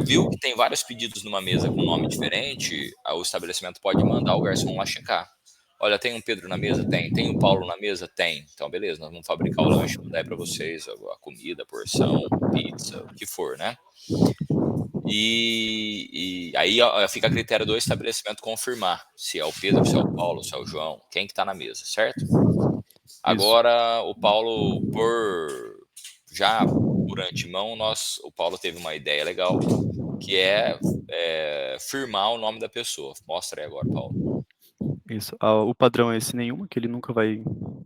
Viu que tem vários pedidos numa mesa com nome diferente, o estabelecimento pode mandar o garçom lá checar. Olha, tem um Pedro na mesa? Tem. Tem um Paulo na mesa? Tem. Então, beleza, nós vamos fabricar o lanche, mandar para vocês, a comida, a porção, pizza, o que for, né? E aí fica a critério do estabelecimento confirmar se é o Pedro, se é o Paulo, se é o João, quem que tá na mesa, certo? Agora, o Paulo, por antemão, o Paulo teve uma ideia legal, que é firmar o nome da pessoa. Mostra aí agora, Paulo. Isso. O padrão é esse nenhuma, que ele nunca vai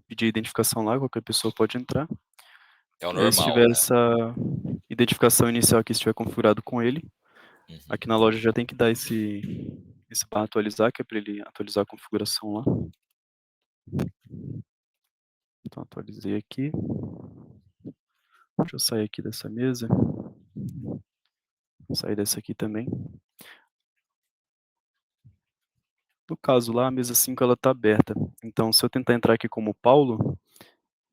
pedir identificação lá, qualquer pessoa pode entrar. É o Se normal, tiver né? essa identificação inicial aqui, se estiver configurado com ele, aqui na loja já tem que dar esse para atualizar, que é para ele atualizar a configuração lá. Então, atualizei aqui. Deixa eu sair aqui dessa mesa. Sair dessa aqui também. No caso lá, a mesa 5 ela tá aberta. Então, se eu tentar entrar aqui como Paulo,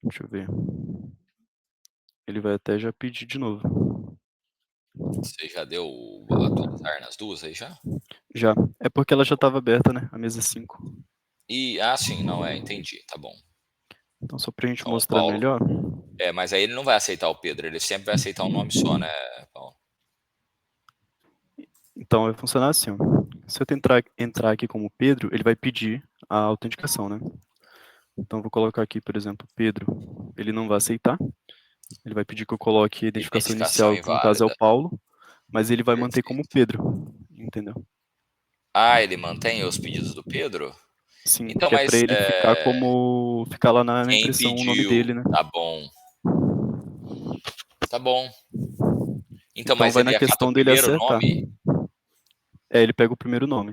deixa eu ver. Ele vai até já pedir de novo. Você já deu atualizar nas duas aí já? Já. É porque ela já estava aberta, né? A mesa 5. Sim, não entendi, tá bom. Então, só pra gente Então, mostrar Paulo. melhor. Mas aí ele não vai aceitar o Pedro, ele sempre vai aceitar um nome só, né, Paulo? Então, vai funcionar assim, ó. Se eu entrar aqui como Pedro, ele vai pedir a autenticação, né? Então, vou colocar aqui, por exemplo, Pedro. Ele não vai aceitar. Ele vai pedir que eu coloque a identificação inicial, que no caso é o inválida. Paulo, mas ele vai manter como Perfeito. Pedro, entendeu? Ele mantém os pedidos do Pedro? Sim, Então, que é mas pra ele ficar lá na quem impressão o nome pediu, dele, né? tá bom. Tá bom. Então, Então mas vai ele na acata o questão dele primeiro acertar. nome? Ele pega o primeiro nome,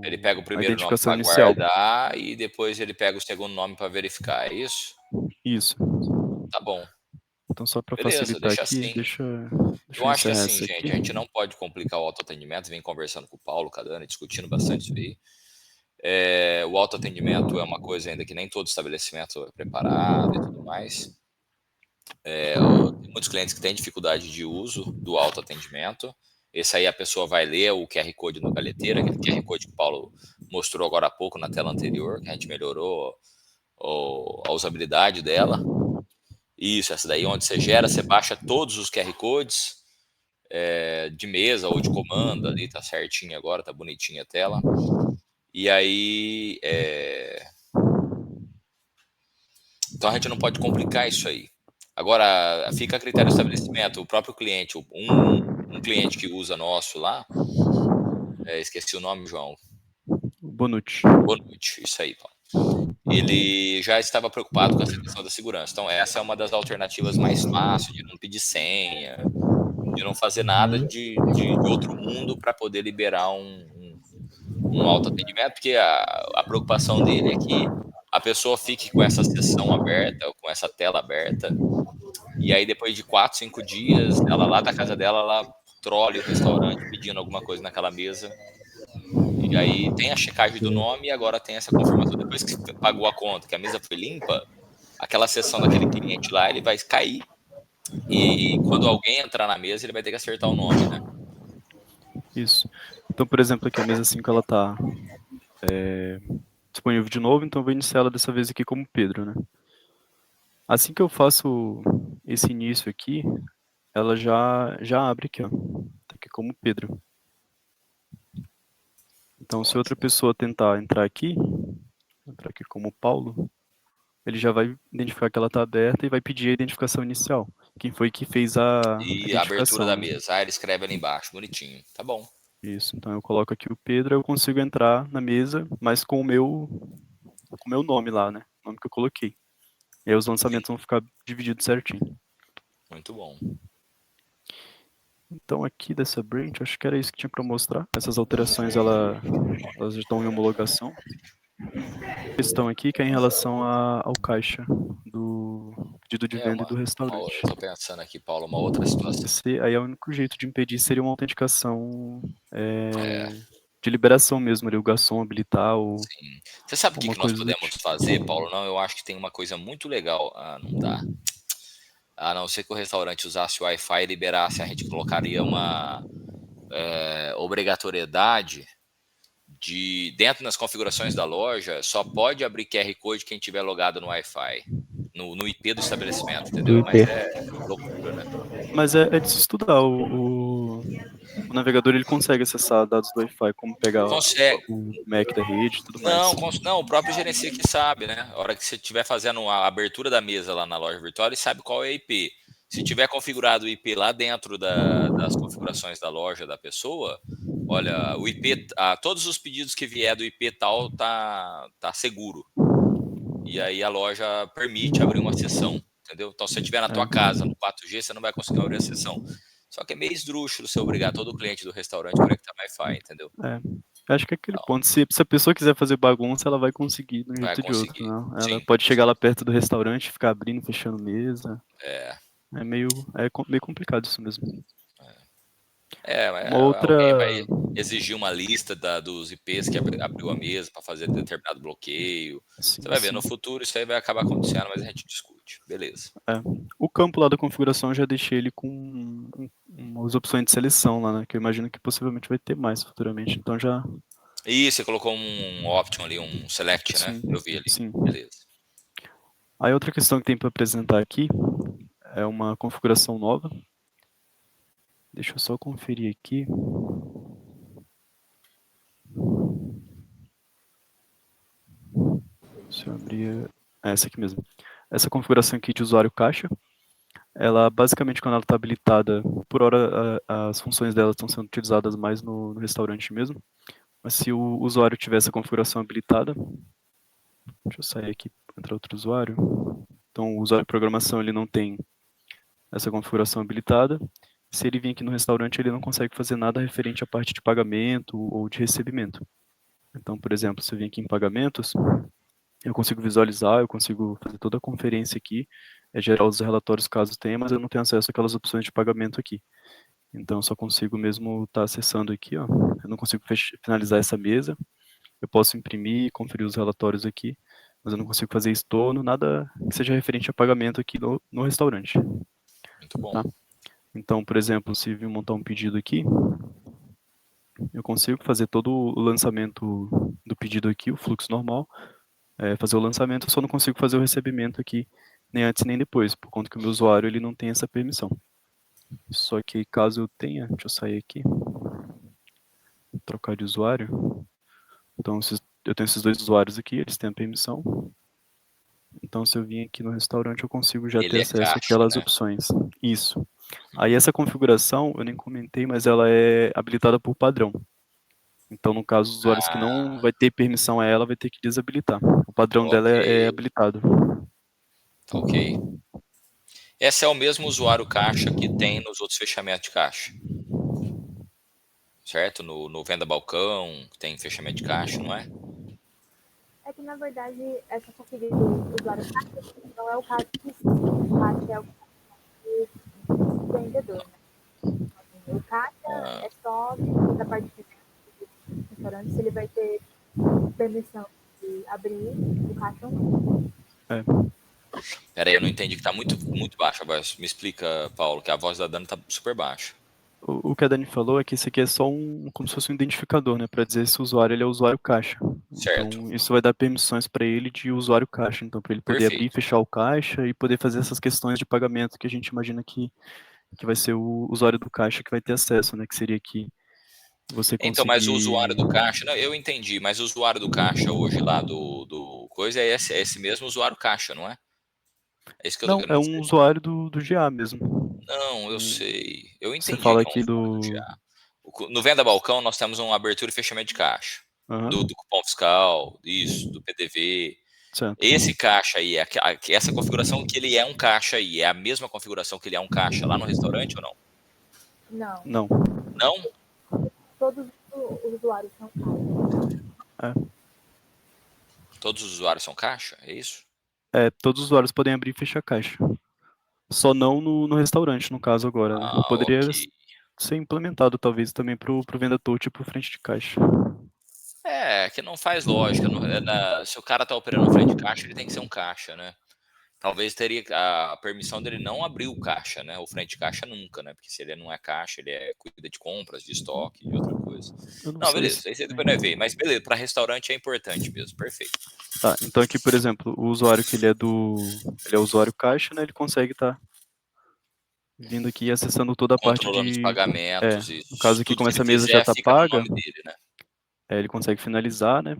Ele pega o a primeiro nome identificação para inicial. guardar e depois ele pega o segundo nome para verificar, é isso? Isso. Tá bom. Então só para Beleza, facilitar deixa aqui, assim. deixa Eu eu acho que encerrar assim, essa gente, aqui. a gente não pode complicar o autoatendimento. Vem conversando com o Paulo, com a Dani, discutindo bastante isso aí. O autoatendimento é uma coisa ainda que nem todo estabelecimento é preparado e tudo mais. Tem muitos clientes que têm dificuldade de uso do autoatendimento. Esse aí a pessoa vai ler o QR Code no bilheteiro, aquele QR Code que o Paulo mostrou agora há pouco na tela anterior, que a gente melhorou a usabilidade dela. Isso, essa daí onde você gera, você baixa todos os QR Codes de mesa ou de comando ali, tá certinho agora, tá bonitinha a tela. E aí, então a gente não pode complicar isso aí. Agora, fica a critério do estabelecimento, o próprio cliente, um cliente que usa nosso lá, esqueci o nome, João. Bonucci. Bonucci, isso aí, Paulo. Ele já estava preocupado com essa questão da segurança. Então, essa é uma das alternativas mais fáceis, de não pedir senha, de não fazer nada de outro mundo para poder liberar um autoatendimento, porque a preocupação dele é que a pessoa fique com essa sessão aberta, com essa tela aberta, e aí depois de 4, 5 dias, ela lá da casa dela, ela trole o restaurante pedindo alguma coisa naquela mesa, e aí tem a checagem do nome e agora tem essa confirmação. Depois que pagou a conta, que a mesa foi limpa, aquela sessão daquele cliente lá, ele vai cair, e quando alguém entrar na mesa, ele vai ter que acertar o nome, né? Isso. Então, por exemplo, aqui a mesa 5 ela tá disponível de novo, então eu vou iniciar ela dessa vez aqui como Pedro, né? Assim que eu faço esse início aqui, ela já abre aqui, ó. Tá aqui como Pedro. Então, se outra pessoa tentar entrar aqui como Paulo, ele já vai identificar que ela está aberta e vai pedir a identificação inicial. Quem foi que fez a E a identificação, abertura da né? mesa. Ele escreve ali embaixo, bonitinho. Tá bom. Isso, então eu coloco aqui o Pedro, eu consigo entrar na mesa, mas com o meu nome lá, né? O nome que eu coloquei. E aí os lançamentos vão ficar divididos certinho. Muito bom. Então aqui dessa branch, acho que era isso que tinha para mostrar. Essas alterações, elas já estão em homologação. A questão aqui que é em relação ao caixa do pedido de venda e do restaurante. Eu tô pensando aqui, Paulo, uma outra situação. Esse aí é o único jeito de impedir seria uma autenticação de liberação mesmo, ali, o garçom habilitar ou Sim. Você sabe o que uma nós coisa do podemos tipo. fazer, Paulo? Não, eu acho que tem uma coisa muito legal. Ah, não dá. A não ser que o restaurante usasse o Wi-Fi e liberasse, a gente colocaria uma obrigatoriedade de, dentro das configurações da loja, só pode abrir QR Code quem tiver logado no Wi-Fi, no IP do estabelecimento, entendeu? Do Mas IP. é loucura, né? Mas é de se estudar. O navegador ele consegue acessar dados do Wi-Fi, como pegar Consegue. o MAC da rede e tudo Não, mais. não, o próprio gerencia que sabe, né? A hora que você estiver fazendo a abertura da mesa lá na loja virtual, ele sabe qual é a IP. Se tiver configurado o IP lá dentro das configurações da loja da pessoa, olha, o IP, todos os pedidos que vier do IP tal tá seguro. E aí a loja permite abrir uma sessão, entendeu? Então, se você estiver na tua casa, no 4G, você não vai conseguir abrir a sessão. Só que é meio esdrúxulo você obrigar todo cliente do restaurante a conectar Wi-Fi, entendeu? Acho que é aquele ponto. Se a pessoa quiser fazer bagunça, ela vai conseguir de um jeito ou de outro. Não? Ela Sim, pode chegar lá perto do restaurante, ficar abrindo e fechando mesa. É meio complicado isso mesmo. mas Uma outra. alguém vai exigir uma lista dos IPs que abriu a mesa para fazer determinado bloqueio. Sim, Você vai ver, sim. no futuro isso aí vai acabar acontecendo, mas a gente discute. Beleza. O campo lá da configuração eu já deixei ele com umas opções de seleção lá, né? Que eu imagino que possivelmente vai ter mais futuramente. Então já. Você colocou um option ali, um select, né? Sim, Eu vi ali. sim. Beleza. Aí outra questão que tem para apresentar aqui é uma configuração nova. Deixa eu só conferir aqui. Deixa eu abrir. Essa aqui mesmo. Essa configuração aqui de usuário caixa, ela basicamente quando ela está habilitada, por hora as funções dela estão sendo utilizadas mais no restaurante mesmo. Mas se o usuário tiver essa configuração habilitada, deixa eu sair aqui para outro usuário. Então o usuário de programação ele não tem essa configuração habilitada. Se ele vir aqui no restaurante, ele não consegue fazer nada referente à parte de pagamento ou de recebimento. Então, por exemplo, se eu vim aqui em pagamentos, eu consigo visualizar, eu consigo fazer toda a conferência aqui, gerar os relatórios caso tenha, mas eu não tenho acesso àquelas opções de pagamento aqui. Então, eu só consigo mesmo estar acessando aqui, ó. Eu não consigo finalizar essa mesa. Eu posso imprimir, conferir os relatórios aqui, mas eu não consigo fazer estorno, nada que seja referente a pagamento aqui no restaurante. Muito bom. Tá? Então, por exemplo, se vir montar um pedido aqui, eu consigo fazer todo o lançamento do pedido aqui, o fluxo normal, fazer o lançamento, eu só não consigo fazer o recebimento aqui, nem antes nem depois, por conta que o meu usuário ele não tem essa permissão. Só que caso eu tenha, deixa eu sair aqui, trocar de usuário, então eu tenho esses dois usuários aqui, eles têm a permissão, então se eu vim aqui no restaurante eu consigo já ter acesso àquelas opções. Isso. Aí essa configuração, eu nem comentei, mas ela é habilitada por padrão. Então, no caso, os usuários que não vai ter permissão a ela, vai ter que desabilitar. O padrão dela é habilitado. Ok. Esse é o mesmo usuário caixa que tem nos outros fechamentos de caixa. Certo? No venda balcão, tem fechamento de caixa, não é? É que, na verdade, essa configuração do usuário caixa não é o caso que o caixa é o caso do vendedor, né? O caixa é só da parte de restaurante, se ele vai ter permissão de abrir o caixa ou não. Peraí, eu não entendi que tá muito, muito baixa a voz. Me explica, Paulo, que a voz da Dani tá super baixa. O que a Dani falou é que esse aqui é só como se fosse um identificador, né, para dizer se o usuário ele é o usuário caixa. Certo. Então, isso vai dar permissões para ele de usuário caixa, então para ele poder abrir e fechar o caixa e poder fazer essas questões de pagamento que a gente imagina que vai ser o usuário do caixa que vai ter acesso, né, que seria que você conseguir... Então, mas o usuário do caixa, não, eu entendi, mas o usuário do caixa hoje lá do coisa é esse mesmo usuário caixa, não é? É isso que eu tô Não, querendo é dizer. um usuário do GA mesmo. Não, eu sei. Eu entendi Você fala que é um aqui usuário do GA. No Venda Balcão, nós temos uma abertura e fechamento de caixa. Aham. Do cupom fiscal, isso, do PDV. Certo. Esse caixa aí, essa configuração que ele é um caixa aí, é a mesma configuração que ele é um caixa lá no restaurante ou não? Não. Não. Não? Todos os usuários são caixa. Todos os usuários são caixa? É isso? Todos os usuários podem abrir e fechar caixa. Só não no restaurante, no caso agora, né? Poderia Ok. ser implementado, talvez, também pro Venda Touch e pro frente de caixa. Que não faz lógica. Se o cara tá operando frente de caixa, ele tem que ser um caixa, né? Talvez teria a permissão dele não abrir o caixa, né? O frente de caixa nunca, né? Porque se ele não é caixa, ele cuida de compras, de estoque, de outra coisa. Não, sei beleza. Aí você depois não vê. Mas beleza, para restaurante é importante mesmo. Perfeito. Tá, então aqui, por exemplo, o usuário que ele é usuário caixa, né? Ele consegue estar vindo aqui e acessando toda a parte Controlando os pagamentos, isso. no caso aqui, Tudo como que ele essa mesa fizer já tá fica no paga, nome dele, né? ele consegue finalizar, né?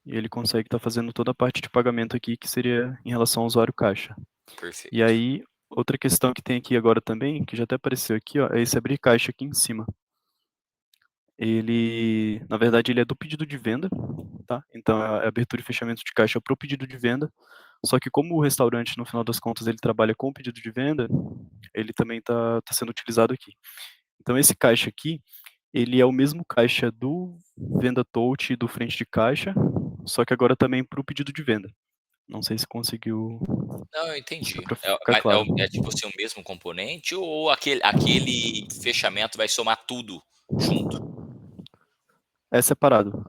E ele consegue estar fazendo toda a parte de pagamento aqui, que seria em relação ao usuário caixa. Perfeito. E aí, outra questão que tem aqui agora também, que já até apareceu aqui, ó, é esse abrir caixa aqui em cima. Ele, na verdade, ele é do pedido de venda, tá? Então, é abertura e fechamento de caixa para o pedido de venda. Só que como o restaurante, no final das contas, ele trabalha com o pedido de venda, ele também tá sendo utilizado aqui. Então, esse caixa aqui, ele é o mesmo caixa do Venda Touch e do frente de caixa, só que agora também para o pedido de venda. Não sei se conseguiu. Não, eu entendi. Pra ficar claro. Tipo assim, o mesmo componente ou aquele fechamento vai somar tudo junto? É separado.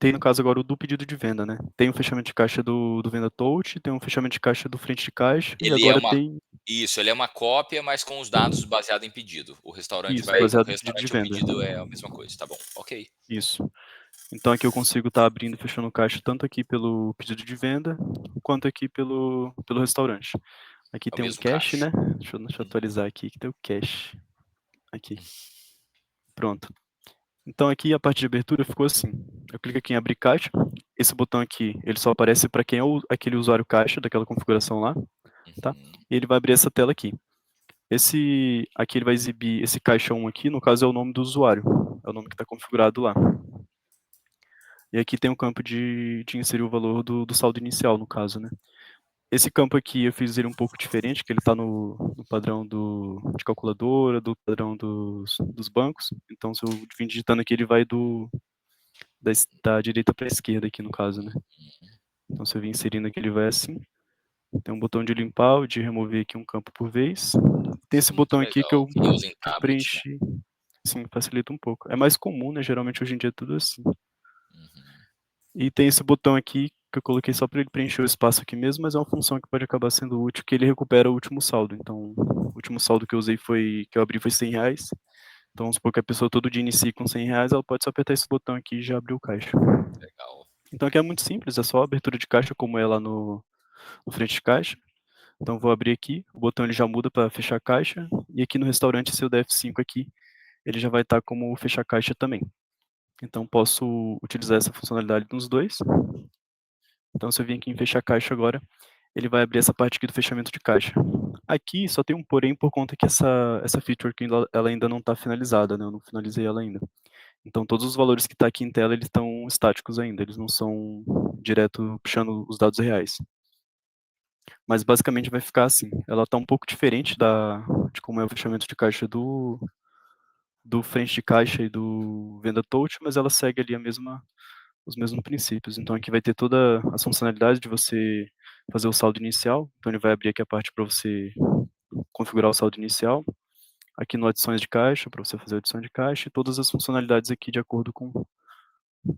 Tem, no caso, agora o do pedido de venda, né? Tem o fechamento de caixa do Venda Touch, tem um fechamento de caixa do frente de caixa, e Ele é agora uma tem. Isso, ele é uma cópia, mas com os dados baseado em pedido. O restaurante Isso, baseado o em pedido de restaurante e o venda. pedido é a mesma coisa, tá bom, ok. Isso. Então aqui eu consigo estar abrindo e fechando caixa tanto aqui pelo pedido de venda, quanto aqui pelo restaurante. Aqui É o tem um mesmo cache, caixa. né? Deixa eu atualizar aqui, que tem o cache. Aqui. Pronto. Então aqui a parte de abertura ficou assim. Eu clico aqui em abrir caixa. Esse botão aqui, ele só aparece para quem é aquele usuário caixa daquela configuração lá, tá? E ele vai abrir essa tela aqui. Esse aqui ele vai exibir esse caixa 1 aqui, no caso é o nome do usuário. É o nome que está configurado lá. E aqui tem um campo de inserir o valor do saldo inicial, no caso, né? Esse campo aqui eu fiz ele um pouco diferente, que ele está no padrão de calculadora, do padrão dos bancos. Então, se eu vim digitando aqui, ele vai da direita para a esquerda aqui, no caso, né? Então, se eu vim inserindo aqui, ele vai assim. Tem um botão de limpar ou de remover aqui um campo por vez. Tem esse botão aqui que eu preenchi. Sim, facilita um pouco. É mais comum, né? Geralmente hoje em dia é tudo assim. E tem esse botão aqui que eu coloquei só para ele preencher o espaço aqui mesmo, mas é uma função que pode acabar sendo útil, que ele recupera o último saldo. Então, o último saldo que eu usei que eu abri foi R$100. Então, vamos supor que a pessoa todo dia inicie com R$100, ela pode só apertar esse botão aqui e já abrir o caixa. Legal. Então aqui é muito simples, é só a abertura de caixa como é lá no frente de caixa. Então vou abrir aqui, o botão ele já muda para fechar a caixa, e aqui no restaurante esse DF5 aqui, ele já vai estar como fechar caixa também. Então posso utilizar essa funcionalidade nos dois. Então se eu vim aqui em fechar caixa agora, ele vai abrir essa parte aqui do fechamento de caixa. Aqui só tem um porém por conta que essa feature aqui, ela ainda não está finalizada, né? Eu não finalizei ela ainda. Então todos os valores que está aqui em tela, eles estão estáticos ainda, eles não são direto puxando os dados reais. Mas basicamente vai ficar assim. Ela está um pouco diferente de como é o fechamento de caixa do frente de caixa e do Venda Touch, mas ela segue ali os mesmos princípios. Então aqui vai ter toda as funcionalidades de você fazer o saldo inicial. Então ele vai abrir aqui a parte para você configurar o saldo inicial. Aqui no adições de caixa, para você fazer a adição de caixa, e todas as funcionalidades aqui de acordo com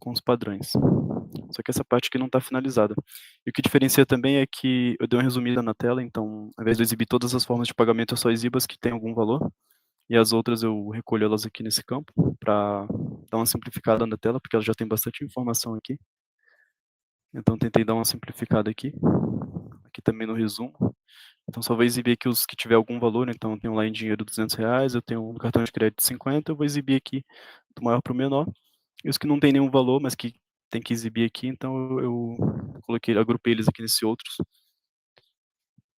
os padrões. Só que essa parte aqui não está finalizada. E o que diferencia também é que eu dei uma resumida na tela, então, ao invés de eu exibir todas as formas de pagamento, eu só exibo as que têm algum valor, e as outras eu recolho elas aqui nesse campo, para dar uma simplificada na tela, porque ela já tem bastante informação aqui. Então, tentei dar uma simplificada aqui. Aqui também no resumo. Então, só vou exibir aqui os que tiver algum valor, então eu tenho lá em dinheiro R$200, eu tenho um cartão de crédito de 50, eu vou exibir aqui do maior para o menor. E os que não tem nenhum valor, mas que tem que exibir aqui, então eu agrupei eles aqui nesse outros.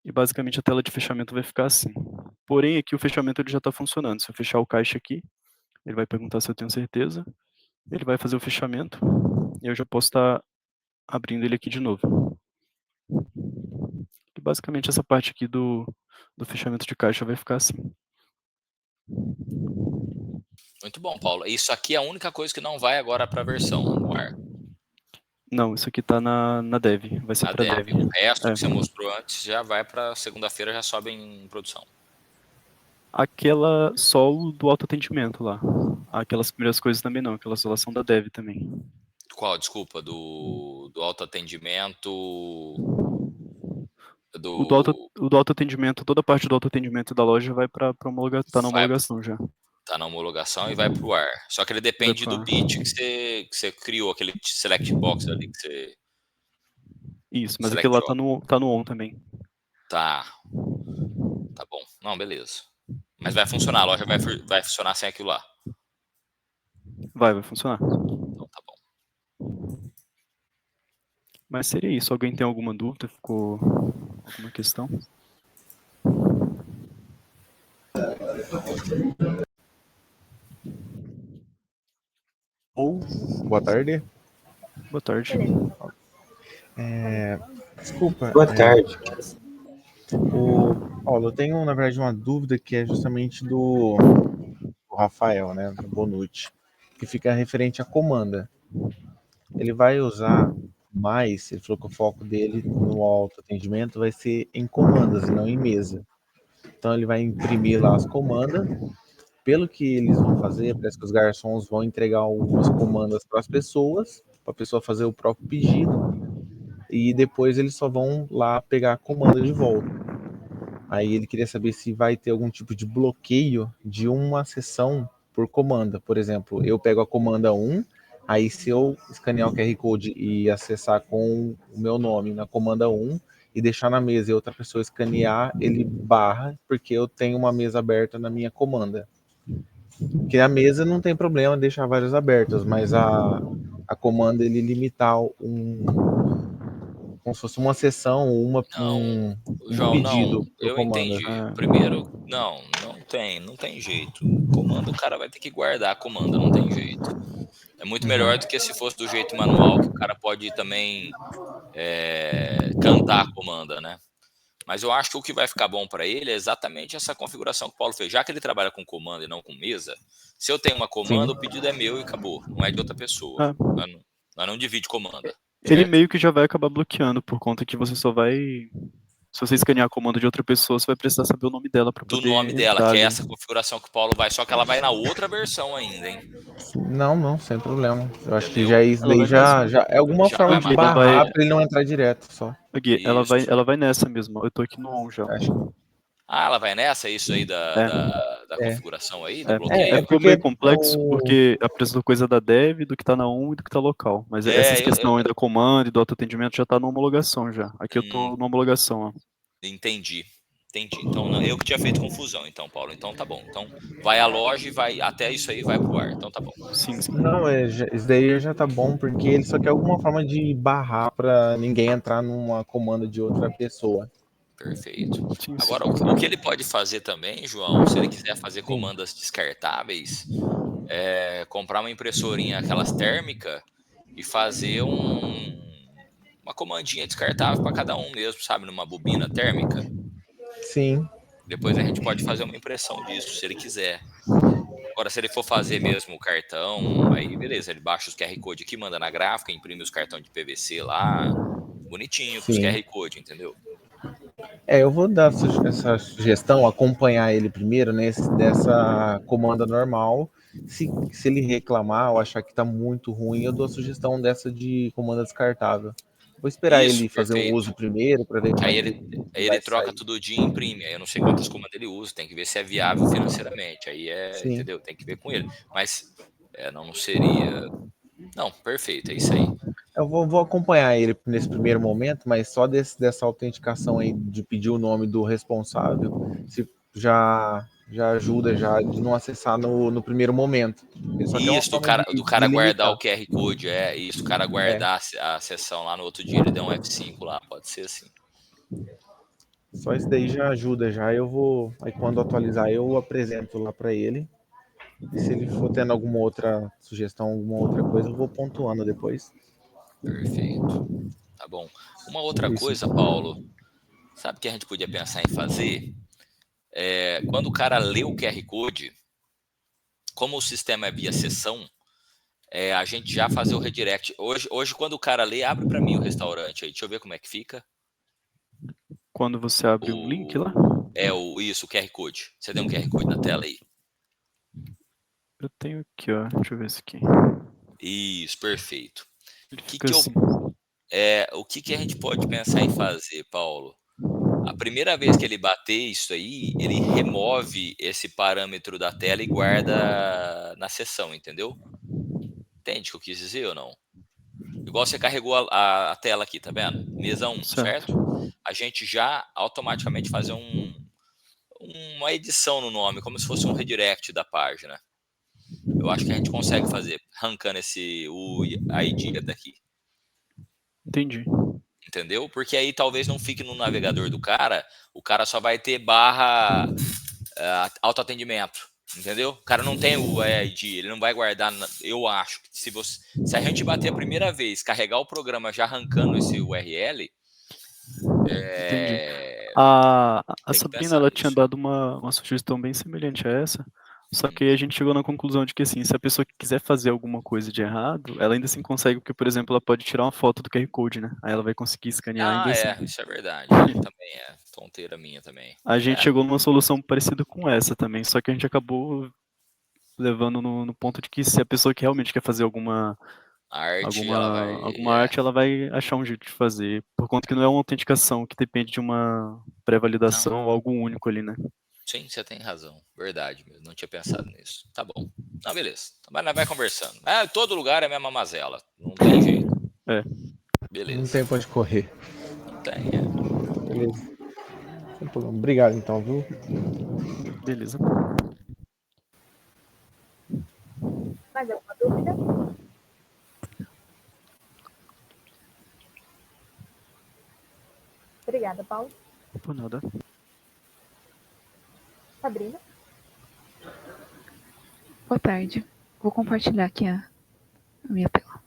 E basicamente a tela de fechamento vai ficar assim. Porém, aqui o fechamento ele já está funcionando. Se eu fechar o caixa aqui, Ele vai perguntar se eu tenho certeza. Ele vai fazer o fechamento. E eu já posso estar abrindo ele aqui de novo. E basicamente essa parte aqui do fechamento de caixa vai ficar assim. Muito bom, Paulo. Isso aqui é a única coisa que não vai agora para a versão no ar. Não, isso aqui tá na dev. Vai ser A para dev. dev. O resto É. que você mostrou antes já vai para segunda-feira, já sobe em produção. Aquela solo do autoatendimento lá. Aquelas primeiras coisas também não, aquelas lá são da dev também. Qual? Desculpa, do autoatendimento. O do autoatendimento, toda a parte do autoatendimento da loja vai para homologação, tá na Vai, homologação já. tá na homologação e vai pro ar. Só que ele depende do bit que você criou, aquele select box ali que você. Isso, mas aquilo lá tá no on também. Tá. Tá bom. Não, beleza. Mas vai funcionar, a loja vai funcionar sem aquilo lá. Vai funcionar. Então tá bom. Mas seria isso. Alguém tem alguma dúvida? Ficou alguma questão? Boa tarde. Boa tarde. Desculpa. Boa tarde. Paulo, eu tenho, na verdade, uma dúvida que é justamente do Rafael, né, do Bonucci, que fica referente à comanda. Ele vai usar mais, ele falou que o foco dele no autoatendimento vai ser em comandas e não em mesa. Então ele vai imprimir lá as comandas. Pelo que eles vão fazer, parece que os garçons vão entregar algumas comandas para as pessoas, para a pessoa fazer o próprio pedido, e depois eles só vão lá pegar a comanda de volta. Aí ele queria saber se vai ter algum tipo de bloqueio de uma sessão por comanda. Por exemplo, eu pego a comanda 1, aí se eu escanear o QR Code e acessar com o meu nome na comanda 1 e deixar na mesa e outra pessoa escanear, ele barra, porque eu tenho uma mesa aberta na minha comanda. Porque a mesa não tem problema deixar várias abertas, mas a comanda ele limitar como se fosse uma sessão ou um João, pedido não, por eu comanda. entendi. Primeiro, não tem jeito. Comanda, o cara vai ter que guardar a comanda, não tem jeito. É muito melhor do que se fosse do jeito manual, que o cara pode também cantar a comanda, né? Mas eu acho que o que vai ficar bom para ele é exatamente essa configuração que o Paulo fez. Já que ele trabalha com comanda e não com mesa, se eu tenho uma comanda, o pedido é meu e acabou, não é de outra pessoa. Nós não divide comanda. Ele certo? meio que já vai acabar bloqueando, por conta que você só vai... Se você escanear a comanda de outra pessoa, você vai precisar saber o nome dela para poder Do nome dela, entrar que é ali. essa configuração que o Paulo vai, só que ela vai na outra versão ainda, hein? Não, sem problema. Eu acho Entendeu? que já isso daí já é alguma Já forma vai de matar. barrar para ele não entrar direto só. Aqui, ela vai nessa mesmo. Eu tô aqui no on já. Ah, ela vai nessa? Isso aí da configuração aí, do bloqueio? Ficou meio complexo, porque apresentou coisa da dev, do que tá na 1 e do que tá local. Mas essas questões aí da comando e do autoatendimento já tá na homologação já. Aqui eu tô na homologação, ó. Entendi. Então, eu que tinha feito confusão, então, Paulo. Então, tá bom. Então, vai à loja e vai até isso aí vai pro ar. Então, tá bom. Sim. Não, isso daí já tá bom, porque ele só quer alguma forma de barrar para ninguém entrar numa comanda de outra pessoa. Perfeito. Agora, o que ele pode fazer também, João, se ele quiser fazer comandas descartáveis, é comprar uma impressorinha, aquelas térmicas, e fazer uma comandinha descartável para cada um mesmo, sabe? Numa bobina térmica. Sim. Depois a gente pode fazer uma impressão disso, se ele quiser. Agora, se ele for fazer mesmo o cartão, aí beleza, ele baixa os QR Code aqui, manda na gráfica, imprime os cartões de PVC lá, bonitinho, com os QR Code, entendeu? Eu vou dar essa sugestão, acompanhar ele primeiro dessa comanda normal. Se ele reclamar ou achar que tá muito ruim, eu dou a sugestão dessa de comanda descartável. Vou esperar ele fazer um uso primeiro para ver como aí é ele, que aí ele troca tudo dia e imprime. Aí eu não sei quantas comandas ele usa, tem que ver se é viável financeiramente. Aí entendeu? Tem que ver com ele. Mas não seria. Não, perfeito, é isso aí. Eu vou acompanhar ele nesse primeiro momento, mas só dessa autenticação aí de pedir o nome do responsável, se já ajuda já de não acessar no primeiro momento. Ele só Isso, do cara guardar o QR Code, isso, o cara guardar a sessão lá no outro dia, ele dá um F5 lá, pode ser assim. Só isso daí já ajuda já. Aí quando atualizar eu apresento lá para ele E se ele for tendo alguma outra sugestão, alguma outra coisa, eu vou pontuando depois. Perfeito. Tá bom. Uma outra Isso. coisa, Paulo, sabe o que a gente podia pensar em fazer? Quando o cara lê o QR Code, como o sistema é via sessão, a gente já fazer o redirect. Hoje, quando o cara lê, abre para mim o restaurante aí. Deixa eu ver como é que fica. Quando você abre um link lá? Isso, o QR Code. Você tem um QR Code na tela aí? Eu tenho aqui, ó. Deixa eu ver isso aqui. Isso, perfeito. Ele O fica assim. que a gente pode pensar em fazer, Paulo? A primeira vez que ele bater isso aí, ele remove esse parâmetro da tela e guarda na sessão, entendeu? Entende o que eu quis dizer ou não? Igual você carregou a tela aqui, tá vendo? Mesa 1, certo? A gente já automaticamente fazer uma edição no nome, como se fosse um redirect da página. Eu acho que a gente consegue fazer, arrancando o ID daqui. Entendi. Entendeu? Porque aí talvez não fique no navegador do cara, o cara só vai ter barra autoatendimento. Entendeu? O cara não tem o ID, ele não vai guardar. Eu acho que se a gente bater a primeira vez, carregar o programa já arrancando esse URL. Entendi. A tem que Sabrina, pensar ela tinha nisso. dado uma sugestão bem semelhante a essa, só que aí a gente chegou na conclusão de que, assim, se a pessoa quiser fazer alguma coisa de errado, ela ainda assim consegue, porque, por exemplo, ela pode tirar uma foto do QR Code, né? Aí ela vai conseguir escanear ainda assim. Isso é verdade. Também é tonteira minha também. A gente chegou numa solução parecida com essa também, só que a gente acabou levando no ponto de que se a pessoa que realmente quer fazer alguma arte, ela vai. arte, ela vai achar um jeito de fazer, por conta que não é uma autenticação que depende de uma pré-validação ou algo único ali, né? Sim, você tem razão. Verdade mesmo. Não tinha pensado nisso. Tá bom. Não, beleza. Mas nós vai conversando. Todo lugar é a mesma mazela. Não tem jeito. Beleza. Não tem pra onde correr. Não tem, Beleza. Sem problema. Obrigado então, viu? Beleza. Mais alguma dúvida? Obrigada, Paulo. Por nada. Sabrina? Boa tarde. Vou compartilhar aqui a minha tela.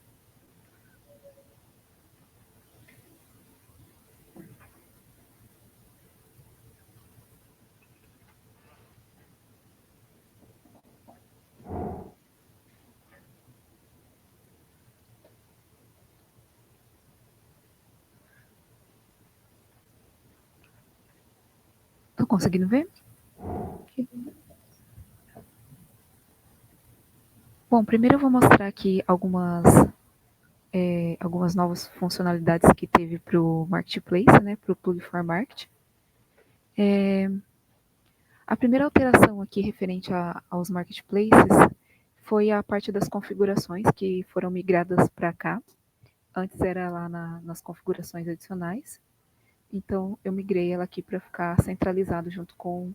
Tô conseguindo ver? Bom, primeiro eu vou mostrar aqui algumas novas funcionalidades que teve para o Marketplace, né, para o Plug for Market. A primeira alteração aqui referente aos marketplaces foi a parte das configurações que foram migradas para cá. Antes era lá nas configurações adicionais. Então, eu migrei ela aqui para ficar centralizado junto com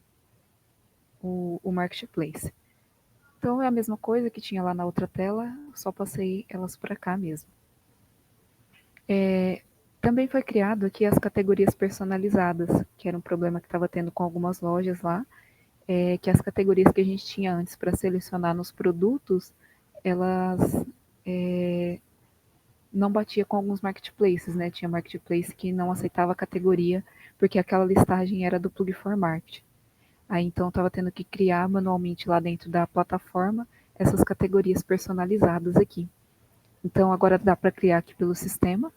o Marketplace. Então, é a mesma coisa que tinha lá na outra tela, só passei elas para cá mesmo. Também foi criado aqui as categorias personalizadas, que era um problema que estava tendo com algumas lojas lá, que as categorias que a gente tinha antes para selecionar nos produtos, elas não batia com alguns marketplaces, né? Tinha marketplace que não aceitava a categoria, porque aquela listagem era do Plug for Market. Aí então estava tendo que criar manualmente lá dentro da plataforma essas categorias personalizadas aqui. Então agora dá para criar aqui pelo sistema.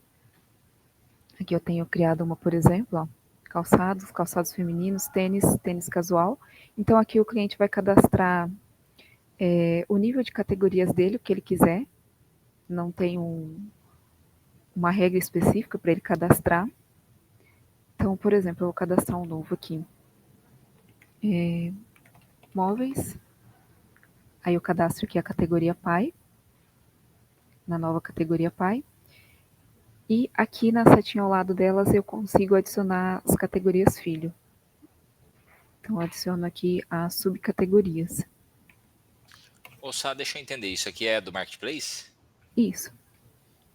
Aqui eu tenho criado uma, por exemplo, ó, calçados femininos, tênis casual. Então aqui o cliente vai cadastrar o nível de categorias dele, o que ele quiser. Não tem uma regra específica para ele cadastrar. Então, por exemplo, eu vou cadastrar um novo aqui. Móveis. Aí eu cadastro aqui a categoria pai. Na nova categoria pai. E aqui na setinha ao lado delas eu consigo adicionar as categorias filho. Então, adiciono aqui as subcategorias. Só deixa eu entender. Isso aqui é do Marketplace? Isso.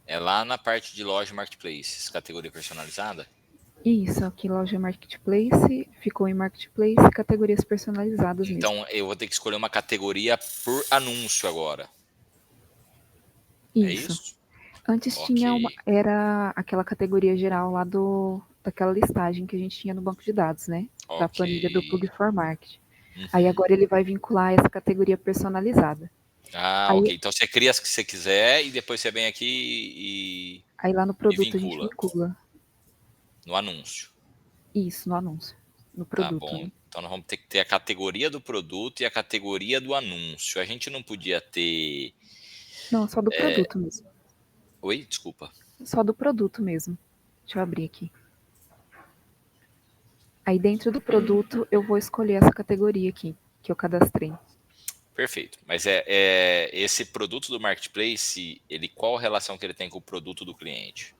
É lá na parte de loja Marketplace, categoria personalizada? Isso, aqui loja Marketplace, ficou em Marketplace, categorias personalizadas mesmo. Então eu vou ter que escolher uma categoria por anúncio agora. Isso. É isso? Antes tinha era aquela categoria geral lá daquela listagem que a gente tinha no banco de dados, né? Da planilha do Plug for Market. Aí agora ele vai vincular essa categoria personalizada. Ah, ok. Então você cria as que você quiser e depois você vem aqui e aí lá no produto a gente vincula. No anúncio. Isso, no anúncio. No produto. Tá bom. Né? Então nós vamos ter que ter a categoria do produto e a categoria do anúncio. A gente não podia ter... Não, só do produto mesmo. Oi? Desculpa. Só do produto mesmo. Deixa eu abrir aqui. Aí dentro do produto eu vou escolher essa categoria aqui, que eu cadastrei. Perfeito. Mas esse produto do Marketplace, qual a relação que ele tem com o produto do cliente?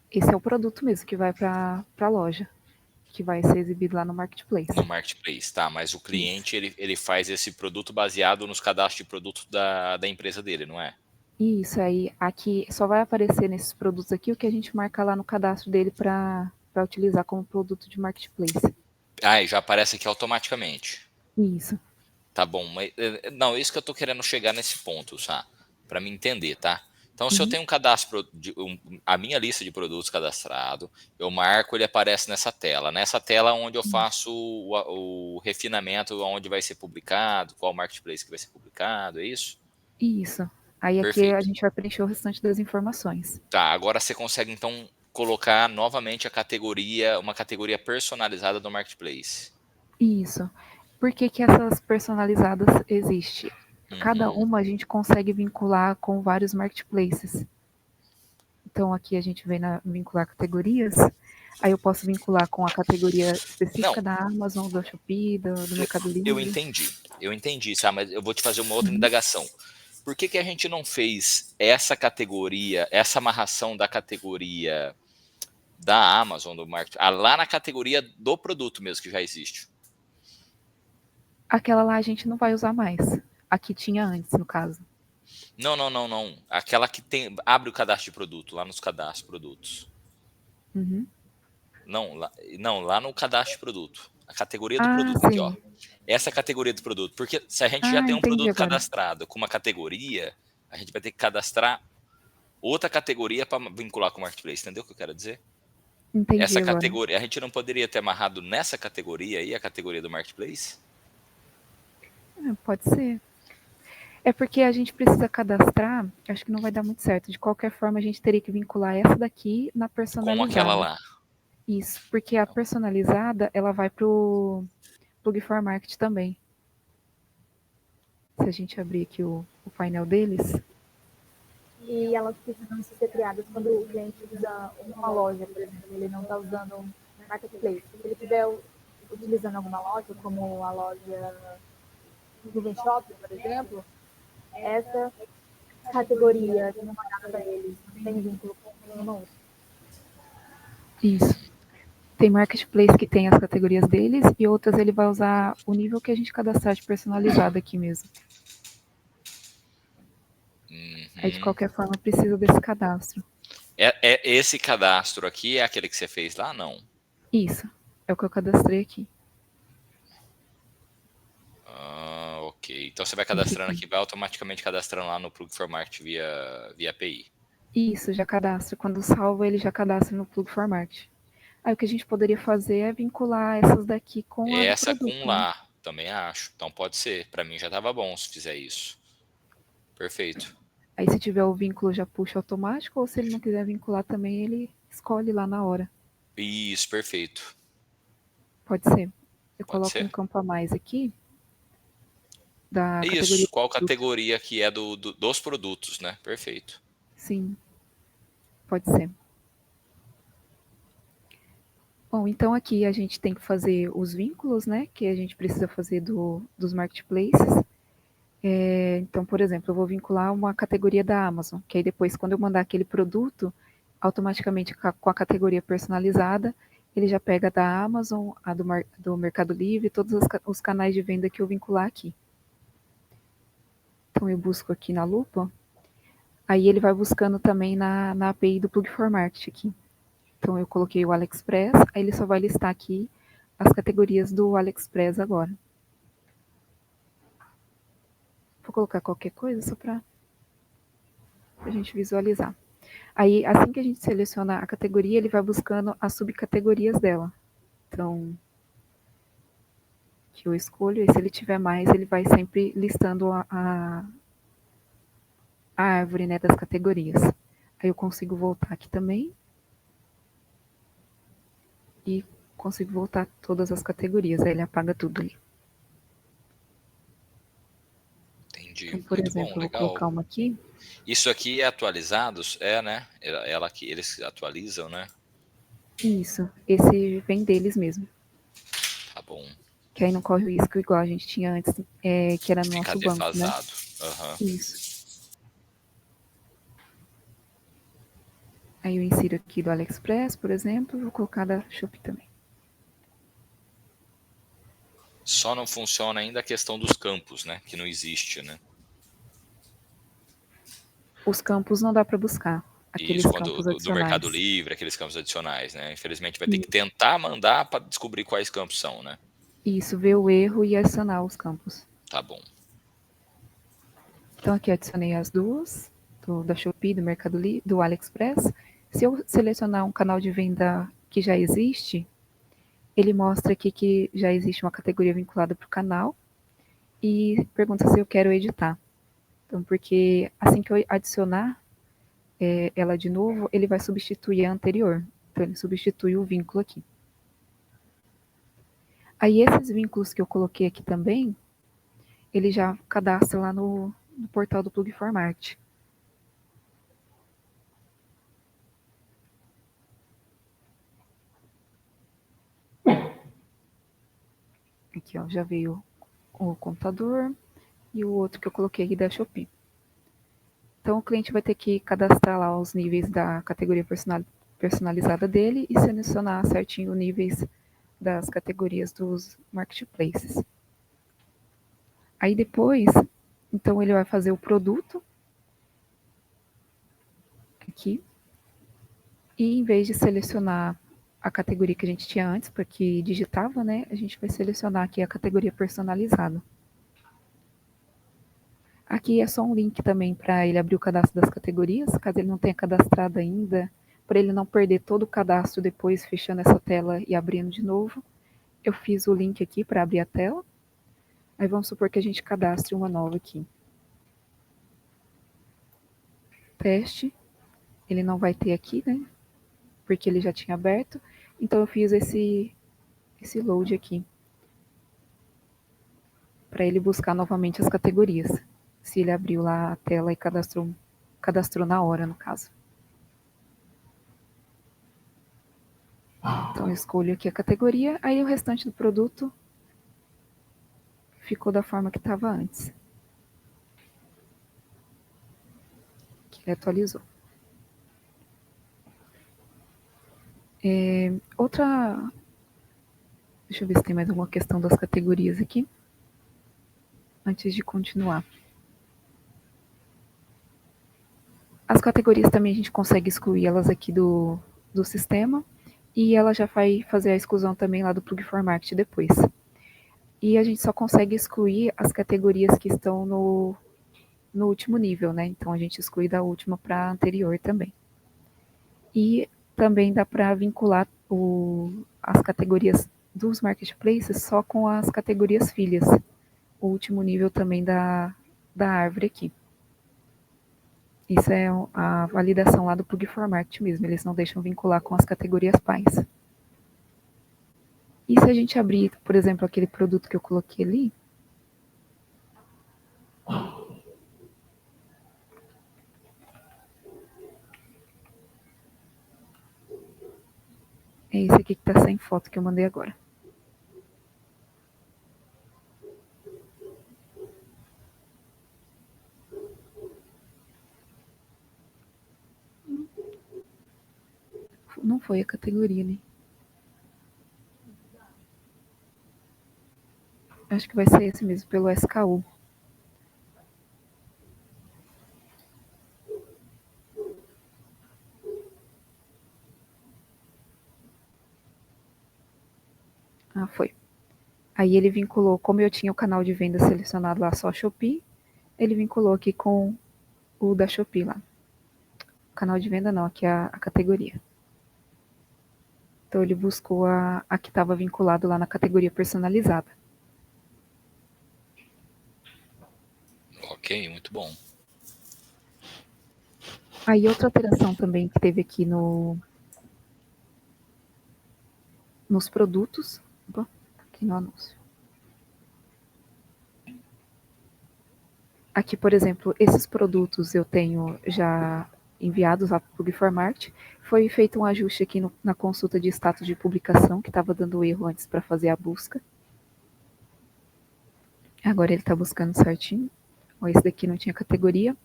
Esse é o produto mesmo que vai para a loja, que vai ser exibido lá no Marketplace. No Marketplace, tá. Mas o cliente, ele faz esse produto baseado nos cadastros de produto da empresa dele, não é? Isso, aí aqui só vai aparecer nesses produtos aqui o que a gente marca lá no cadastro dele para utilizar como produto de Marketplace. Ah, e já aparece aqui automaticamente. Isso. Tá bom, mas não, isso que eu tô querendo chegar nesse ponto, tá? Para me entender, tá? Então, se eu tenho um cadastro, a minha lista de produtos cadastrado, eu marco, ele aparece nessa tela. Nessa tela onde eu faço o refinamento, onde vai ser publicado, qual marketplace que vai ser publicado, é isso? Isso. Aí aqui a gente vai preencher o restante das informações. Tá, agora você consegue, então, colocar novamente uma categoria personalizada do marketplace. Isso. Por que essas personalizadas existem? Cada uma a gente consegue vincular com vários marketplaces. Então aqui a gente vem vincular categorias. Aí eu posso vincular com a categoria específica da Amazon, do Shopee, do Mercado Livre. Eu entendi, tá? Mas eu vou te fazer uma outra indagação. Por que a gente não fez essa categoria, essa amarração da categoria da Amazon, do marketing, lá na categoria do produto mesmo, que já existe? Aquela lá a gente não vai usar mais. Aqui tinha antes, no caso. Não. Aquela que abre o cadastro de produto, lá nos cadastros de produtos. Não, lá no cadastro de produto. A categoria do produto aqui, ó. Essa categoria do produto. Porque se a gente já tem um produto cadastrado com uma categoria, a gente vai ter que cadastrar outra categoria para vincular com o Marketplace. Entendeu o que eu quero dizer? Entendi essa agora. categoria, a gente não poderia ter amarrado nessa categoria aí, a categoria do Marketplace? Pode ser. É porque a gente precisa cadastrar, acho que não vai dar muito certo. De qualquer forma, a gente teria que vincular essa daqui na personalizada. Com aquela lá. Isso, porque a personalizada, ela vai pro Plug for Market também. Se a gente abrir aqui o painel deles. E elas precisam ser criadas quando o cliente usa uma loja, por exemplo, ele não está usando um marketplace. Se ele estiver utilizando alguma loja, como a loja Google Shopping, por exemplo, essa categoria que não vai dar para eles, não tem vínculo com nenhuma outra. Isso. Tem marketplace que tem as categorias deles e outras ele vai usar o nível que a gente cadastrar de personalizado aqui mesmo. Aí, de qualquer forma, precisa desse cadastro. Esse cadastro aqui é aquele que você fez lá, não? Isso. É o que eu cadastrei aqui. Ok. Então você vai cadastrando aqui, vai automaticamente cadastrando lá no Plug for Market via API. Isso, já cadastra. Quando salva, ele já cadastra no Plug for Market. Aí o que a gente poderia fazer é vincular essas daqui com essa produto, com lá, também acho. Então pode ser. Para mim já estava bom se fizer isso. Perfeito. Aí se tiver o vínculo já puxa automático, ou se ele não quiser vincular também, ele escolhe lá na hora. Isso, perfeito. Pode ser. Eu coloco um campo a mais aqui. Da isso, qual categoria que é dos produtos, né? Perfeito. Sim, pode ser. Bom, então aqui a gente tem que fazer os vínculos, né? Que a gente precisa fazer dos marketplaces. Então, por exemplo, eu vou vincular uma categoria da Amazon, que aí depois, quando eu mandar aquele produto, automaticamente com a categoria personalizada, ele já pega da Amazon, a do Mercado Livre, todos os canais de venda que eu vincular aqui. Então, eu busco aqui na lupa. Aí ele vai buscando também na API do Plug for Market aqui. Então eu coloquei o AliExpress, aí ele só vai listar aqui as categorias do AliExpress agora. Vou colocar qualquer coisa só para a gente visualizar. Aí, assim que a gente seleciona a categoria, ele vai buscando as subcategorias dela. Então, que eu escolho, e se ele tiver mais, ele vai sempre listando a árvore, né, das categorias. Aí eu consigo voltar aqui também. E consigo voltar todas as categorias. Aí ele apaga tudo ali. Entendi. Então, por Muito exemplo, bom, eu vou legal. colocar uma aqui. Isso aqui é atualizados? É, né? Ela que eles atualizam, né? Isso. Esse vem deles mesmo. Tá bom. Que aí não corre o risco igual a gente tinha antes, que era no Ficar nosso banco, né? defasado. Aham. Isso. Aí eu insiro aqui do AliExpress, por exemplo, vou colocar da Shopee também. Só não funciona ainda a questão dos campos, né? Que não existe, né? Os campos não dá para buscar. Aqueles Isso, quando campos do Mercado adicionais. Livre, aqueles campos adicionais, né? Infelizmente vai ter que tentar mandar para descobrir quais campos são, né? Isso, ver o erro e adicionar os campos. Tá bom. Então aqui eu adicionei as duas, da Shopee, do Mercado Livre, do AliExpress. Se eu selecionar um canal de venda que já existe, ele mostra aqui que já existe uma categoria vinculada para o canal e pergunta se eu quero editar. Então, porque assim que eu adicionar ela de novo, ele vai substituir a anterior. Então, ele substitui o vínculo aqui. Aí, esses vínculos que eu coloquei aqui também, ele já cadastra lá no portal do Plug for Market. Aqui, ó, já veio o computador e o outro que eu coloquei aqui da Shopee. Então, o cliente vai ter que cadastrar lá os níveis da categoria personalizada dele e selecionar certinho os níveis das categorias dos marketplaces. Aí depois, então ele vai fazer o produto aqui e em vez de selecionar a categoria que a gente tinha antes, porque digitava, né, a gente vai selecionar aqui a categoria personalizada. Aqui é só um link também para ele abrir o cadastro das categorias, caso ele não tenha cadastrado ainda, para ele não perder todo o cadastro depois fechando essa tela e abrindo de novo. Eu fiz o link aqui para abrir a tela. Aí vamos supor que a gente cadastre uma nova aqui. Teste. Ele não vai ter aqui, né? Porque ele já tinha aberto. Então eu fiz esse load aqui. Para ele buscar novamente as categorias. Se ele abriu lá a tela e cadastrou na hora, no caso. Então eu escolho aqui a categoria, aí o restante do produto ficou da forma que estava antes. Que ele atualizou. Outra... Deixa eu ver se tem mais alguma questão das categorias aqui. Antes de continuar. As categorias também a gente consegue excluir elas aqui do sistema. E ela já vai fazer a exclusão também lá do Plug for Market depois. E a gente só consegue excluir as categorias que estão no último nível, né? Então a gente exclui da última para a anterior também. E também dá para vincular as categorias dos marketplaces só com as categorias filhas. O último nível também da árvore aqui. Isso é a validação lá do Plug for Market mesmo. Eles não deixam vincular com as categorias pais. E se a gente abrir, por exemplo, aquele produto que eu coloquei ali, é esse aqui que está sem foto que eu mandei agora. Não foi a categoria ali. Acho que vai ser esse mesmo, pelo SKU. Ah, foi. Aí ele vinculou, como eu tinha o canal de venda selecionado lá só Shopee, ele vinculou aqui com o da Shopee lá. O canal de venda não, aqui é a categoria. Então ele buscou a que estava vinculado lá na categoria personalizada. Ok, muito bom. Aí outra alteração também que teve aqui nos produtos, aqui no anúncio. Aqui, por exemplo, esses produtos eu tenho já enviados lá para o Plug4Market. Foi feito um ajuste aqui na consulta de status de publicação, que estava dando erro antes para fazer a busca. Agora ele está buscando certinho. Esse daqui não tinha categoria.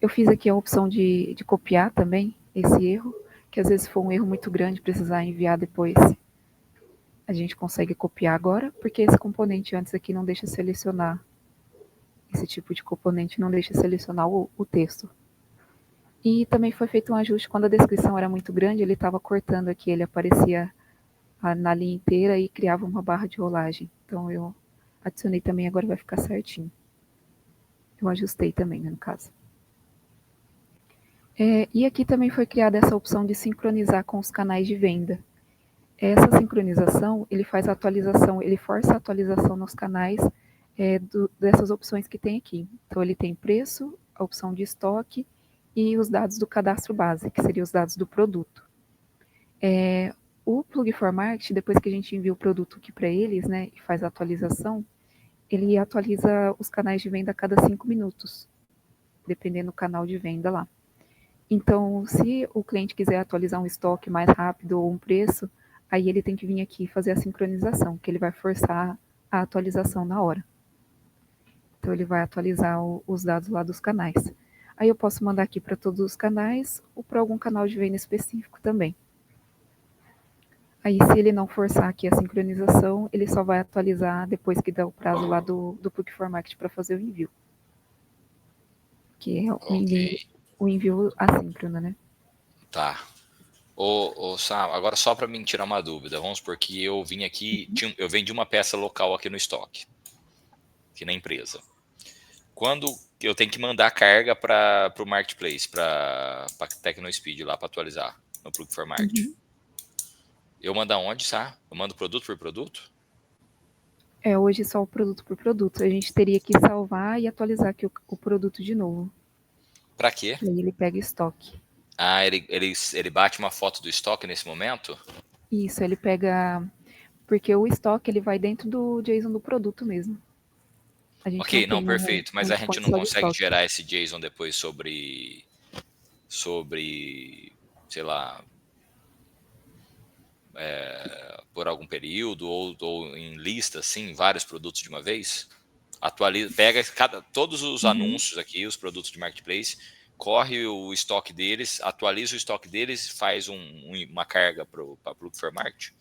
Eu fiz aqui a opção de copiar também esse erro, que às vezes for um erro muito grande, precisar enviar depois. A gente consegue copiar agora, porque esse componente antes aqui não deixa selecionar. Esse tipo de componente não deixa selecionar o texto. E também foi feito um ajuste quando a descrição era muito grande, ele estava cortando aqui, ele aparecia na linha inteira e criava uma barra de rolagem. Então eu adicionei também, agora vai ficar certinho. Eu ajustei também, né, no caso. E aqui também foi criada essa opção de sincronizar com os canais de venda. Essa sincronização, ele faz a atualização, ele força a atualização nos canais dessas opções que tem aqui. Então ele tem preço, a opção de estoque e os dados do cadastro base, que seriam os dados do produto. O Plug4Market, depois que a gente envia o produto aqui para eles, né, e faz a atualização, ele atualiza os canais de venda a cada 5 minutos, dependendo do canal de venda lá. Então, se o cliente quiser atualizar um estoque mais rápido ou um preço, aí ele tem que vir aqui fazer a sincronização, que ele vai forçar a atualização na hora. Então, ele vai atualizar os dados lá dos canais. Aí eu posso mandar aqui para todos os canais ou para algum canal de venda específico também. Aí, se ele não forçar aqui a sincronização, ele só vai atualizar depois que dá o prazo lá do Plug4Market para fazer o envio. Que é o envio assíncrono, né? Tá. Sam, agora só para mim tirar uma dúvida, vamos supor que eu vim aqui, eu vendi uma peça local aqui no estoque, aqui na empresa. Quando eu tenho que mandar a carga para o Marketplace, para a TecnoSpeed lá, para atualizar no Plug4Market. Eu mando aonde, Sam? Eu mando produto por produto? Hoje só o produto por produto. A gente teria que salvar e atualizar aqui o produto de novo. Para quê? E aí ele pega estoque. Ah, ele bate uma foto do estoque nesse momento? Isso, ele pega... Porque o estoque ele vai dentro do JSON do produto mesmo. Ok, não, perfeito. Mas a gente não consegue gerar esse JSON depois sobre, sei lá, por algum período ou em lista, assim, vários produtos de uma vez? Atualiza, pega todos os anúncios aqui, os produtos de Marketplace, corre o estoque deles, atualiza o estoque deles e faz uma carga para o Plug4Market?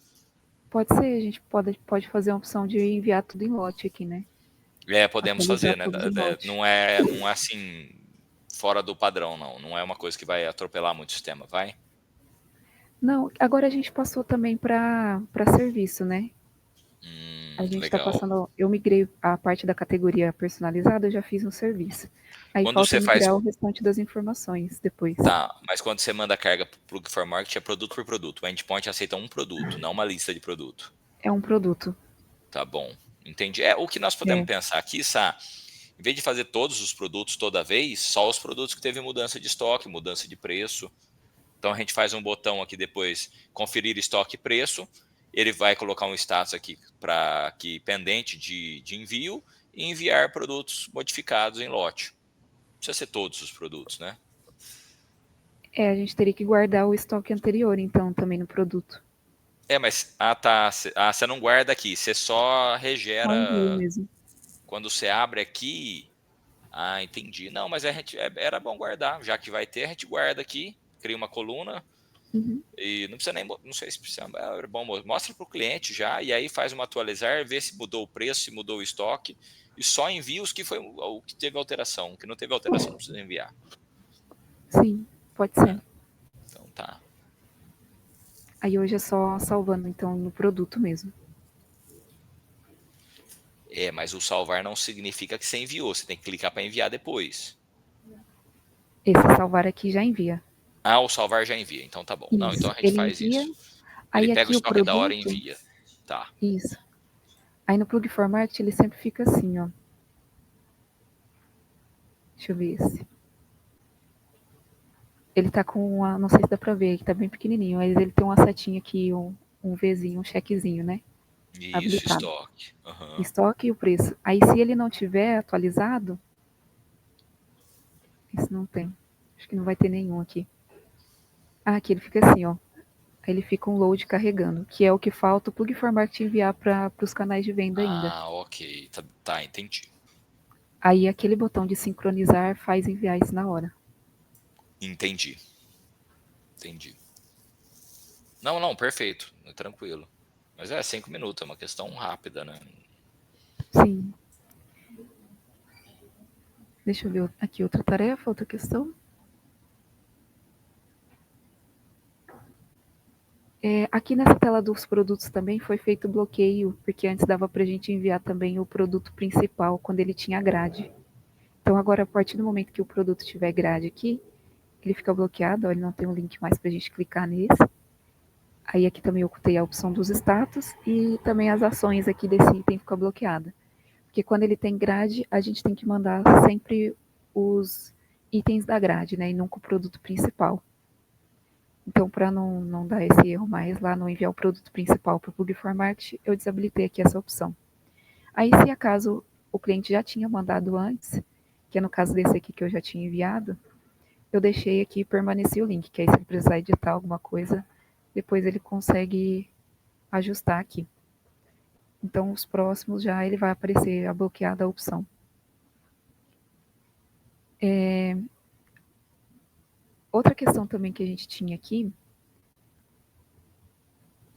Pode ser, a gente pode fazer uma opção de enviar tudo em lote aqui, né? Podemos fazer, né? Não é assim, fora do padrão, não. Não é uma coisa que vai atropelar muito o sistema, vai? Não, agora a gente passou também para serviço, né? A gente está passando... Eu migrei a parte da categoria personalizada, eu já fiz um serviço. Aí quando falta você migrar o restante das informações depois. Tá, mas quando você manda a carga para o Plug4Market é produto por produto. O endpoint aceita um produto, não uma lista de produto. É um produto. Tá bom, entendi. O que nós podemos pensar aqui, Sá, em vez de fazer todos os produtos toda vez, só os produtos que teve mudança de estoque, mudança de preço. Então a gente faz um botão aqui depois, conferir estoque e preço. Ele vai colocar um status aqui pendente de envio e enviar produtos modificados em lote. Não precisa ser todos os produtos, né? A gente teria que guardar o estoque anterior, então, também no produto. Mas, tá. Você não guarda aqui, você só regera. Só mesmo. Quando você abre aqui. Entendi. Não, mas era bom guardar, já que vai ter, a gente guarda aqui, cria uma coluna. E não precisa nem, não sei se precisa, é bom, mostra para o cliente já, e aí faz uma atualizar, vê se mudou o preço, se mudou o estoque, e só envia os que foi o que teve alteração. O que não teve alteração não precisa enviar. Sim, pode ser. Então tá. Aí hoje é só salvando então no produto mesmo. Mas o salvar não significa que você enviou, você tem que clicar para enviar depois. Esse salvar aqui já envia. Ah, o salvar já envia, então tá bom. Não, então Isso, a gente ele faz envia, isso. Ele aí pega o aqui o estoque da hora e produto, envia. Tá. isso. Aí no Plug Format ele sempre fica assim, ó. Deixa eu ver esse. Ele tá com não sei se dá pra ver, que tá bem pequenininho, mas ele tem uma setinha aqui, um Vzinho, um chequezinho, né? Isso, Habilitado. estoque. Uhum. Estoque e o preço. Aí se ele não tiver atualizado, esse não tem. Acho que não vai ter nenhum aqui. Ah, aqui ele fica assim, ó. Aí ele fica um load carregando, que é o que falta o Plug Format enviar para os canais de venda ainda. Ah, ok. Tá, entendi. Aí aquele botão de sincronizar faz enviar isso na hora. Entendi. Não, perfeito. Tranquilo. Mas 5 minutos, é uma questão rápida, né? Sim. Deixa eu ver aqui outra tarefa, outra questão. Aqui nessa tela dos produtos também foi feito o bloqueio, porque antes dava para a gente enviar também o produto principal quando ele tinha grade. Então agora, a partir do momento que o produto tiver grade aqui, ele fica bloqueado, ó, ele não tem um link mais para a gente clicar nesse. Aí aqui também eu ocultei a opção dos status e também as ações aqui desse item ficam bloqueadas. Porque quando ele tem grade, a gente tem que mandar sempre os itens da grade, né, e nunca o produto principal. Então, para não dar esse erro mais lá, não enviar o produto principal para o Plug Format, eu desabilitei aqui essa opção. Aí, se acaso o cliente já tinha mandado antes, que é no caso desse aqui que eu já tinha enviado, eu deixei aqui e permaneci o link, que aí se ele precisar editar alguma coisa, depois ele consegue ajustar aqui. Então, os próximos já ele vai aparecer a bloqueada a opção. Outra questão também que a gente tinha aqui,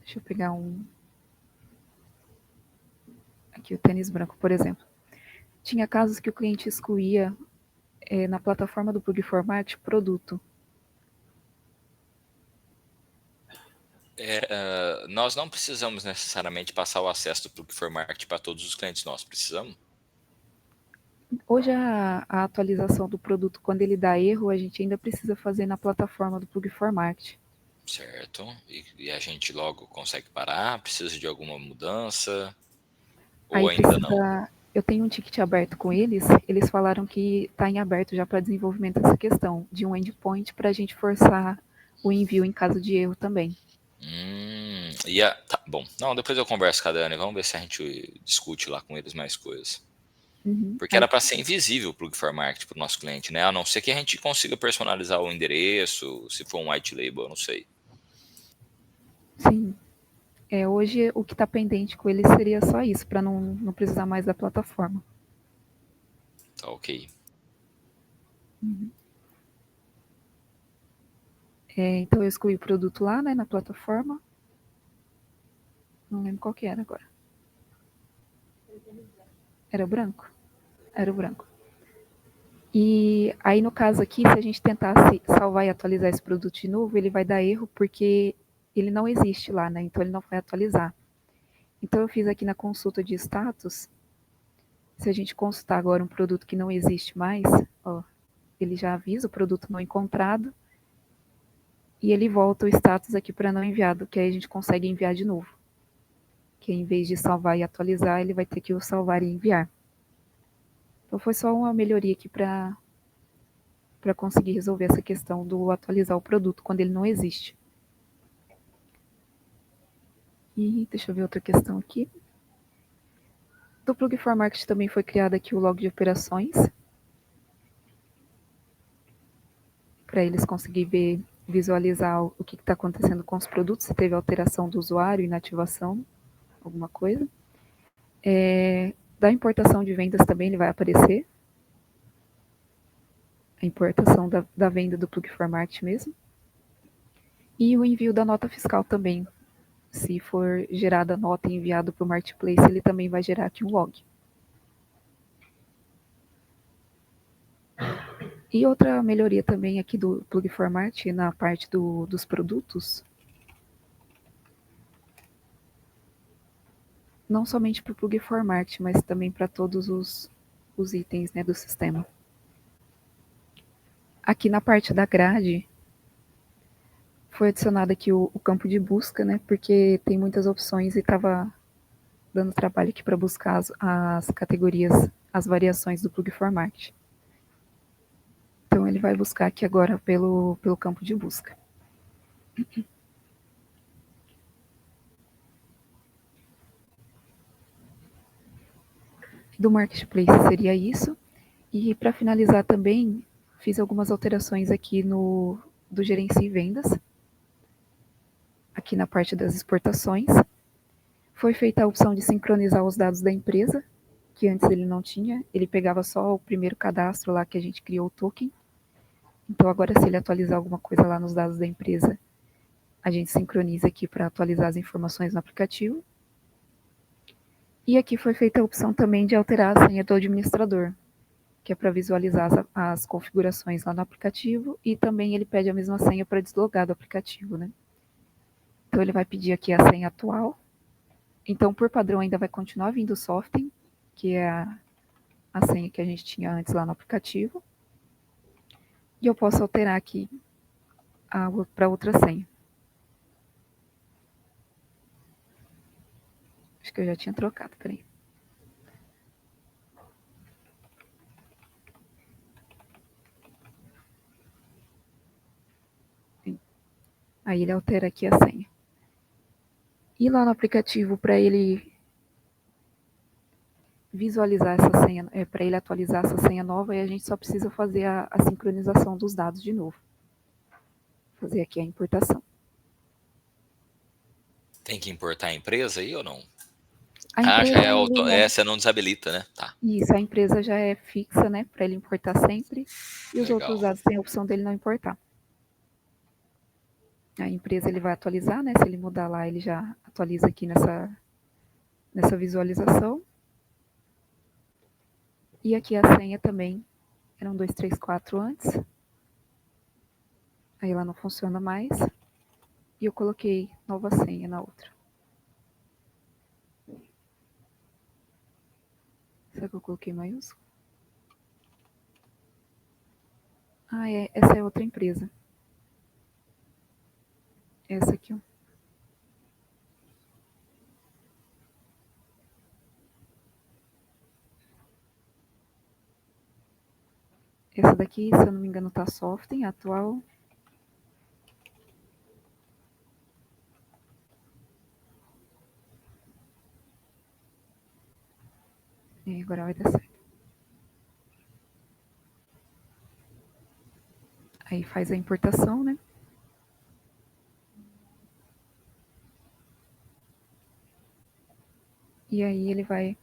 deixa eu pegar aqui o tênis branco, por exemplo. Tinha casos que o cliente excluía na plataforma do Plug Format produto. Nós não precisamos necessariamente passar o acesso do Plug Format para todos os clientes nossos, precisamos? Hoje a atualização do produto, quando ele dá erro, a gente ainda precisa fazer na plataforma do Plug Format. Certo. E a gente logo consegue parar? Precisa de alguma mudança? Ou Aí ainda não? eu tenho um ticket aberto com eles falaram que está em aberto já para desenvolvimento essa questão, de um endpoint para a gente forçar o envio em caso de erro também. Tá bom. Não, depois eu converso com a Dani, vamos ver se a gente discute lá com eles mais coisas. Uhum. Porque era para ser invisível o Plug Format para o nosso cliente, né? A não ser que a gente consiga personalizar o endereço, se for um white label, eu não sei. Sim. Hoje o que está pendente com eles seria só isso, para não precisar mais da plataforma. Tá ok. Uhum. Então eu excluí o produto lá, né, na plataforma. Não lembro qual que era agora. Era o branco? Era o branco. E aí, no caso aqui, se a gente tentasse salvar e atualizar esse produto de novo, ele vai dar erro porque ele não existe lá, né? Então ele não vai atualizar. Então eu fiz aqui na consulta de status, se a gente consultar agora um produto que não existe mais, ó, ele já avisa o produto não encontrado e ele volta o status aqui para não enviado, que aí a gente consegue enviar de novo. Que em vez de salvar e atualizar, ele vai ter que o salvar e enviar. Então foi só uma melhoria aqui para conseguir resolver essa questão do atualizar o produto quando ele não existe. E deixa eu ver outra questão aqui. Do Plug Format também foi criado aqui o log de operações, para eles conseguirem visualizar o que está acontecendo com os produtos, se teve alteração do usuário, inativação, alguma coisa. Da importação de vendas também ele vai aparecer. A importação da venda do Plug Format mesmo. E o envio da nota fiscal também. Se for gerada a nota e enviado para o Marketplace, ele também vai gerar aqui um log. E outra melhoria também aqui do Plug Format, na parte dos produtos. não somente para o plug for market, mas também para todos os itens, né, do sistema. Aqui na parte da grade, foi adicionado aqui o campo de busca, né, porque tem muitas opções e estava dando trabalho aqui para buscar as categorias, as variações do plug for market. Então ele vai buscar aqui agora pelo campo de busca. Do marketplace seria isso. E para finalizar também, fiz algumas alterações aqui do Gerencie Vendas, aqui na parte das exportações. Foi feita a opção de sincronizar os dados da empresa, que antes ele não tinha, ele pegava só o primeiro cadastro lá que a gente criou o token. Então agora se ele atualizar alguma coisa lá nos dados da empresa, a gente sincroniza aqui para atualizar as informações no aplicativo. E aqui foi feita a opção também de alterar a senha do administrador, que é para visualizar as configurações lá no aplicativo, e também ele pede a mesma senha para deslogar do aplicativo, né? Então ele vai pedir aqui a senha atual. Então, por padrão, ainda vai continuar vindo o Soften, que é a senha que a gente tinha antes lá no aplicativo. E eu posso alterar aqui para outra senha. Acho que eu já tinha trocado, peraí. Aí ele altera aqui a senha. E lá no aplicativo, para ele visualizar essa senha, para ele atualizar essa senha nova, e a gente só precisa fazer a sincronização dos dados de novo. Fazer aqui a importação. Tem que importar a empresa aí ou não? A empresa, já é você não desabilita, né? Tá. Isso, a empresa já é fixa, né, para ele importar sempre, e os outros dados tem a opção dele não importar. A empresa ele vai atualizar, né, se ele mudar lá, ele já atualiza aqui nessa visualização. E aqui a senha também, era 1, 2, 3, 4 antes. Aí ela não funciona mais. E eu coloquei nova senha na outra. Será que eu coloquei maiúsculo? Ah, essa é outra empresa. Essa aqui, ó. Essa daqui, se eu não me engano, tá Soften, atual. E agora vai dar certo. Aí faz a importação, né? E aí ele vai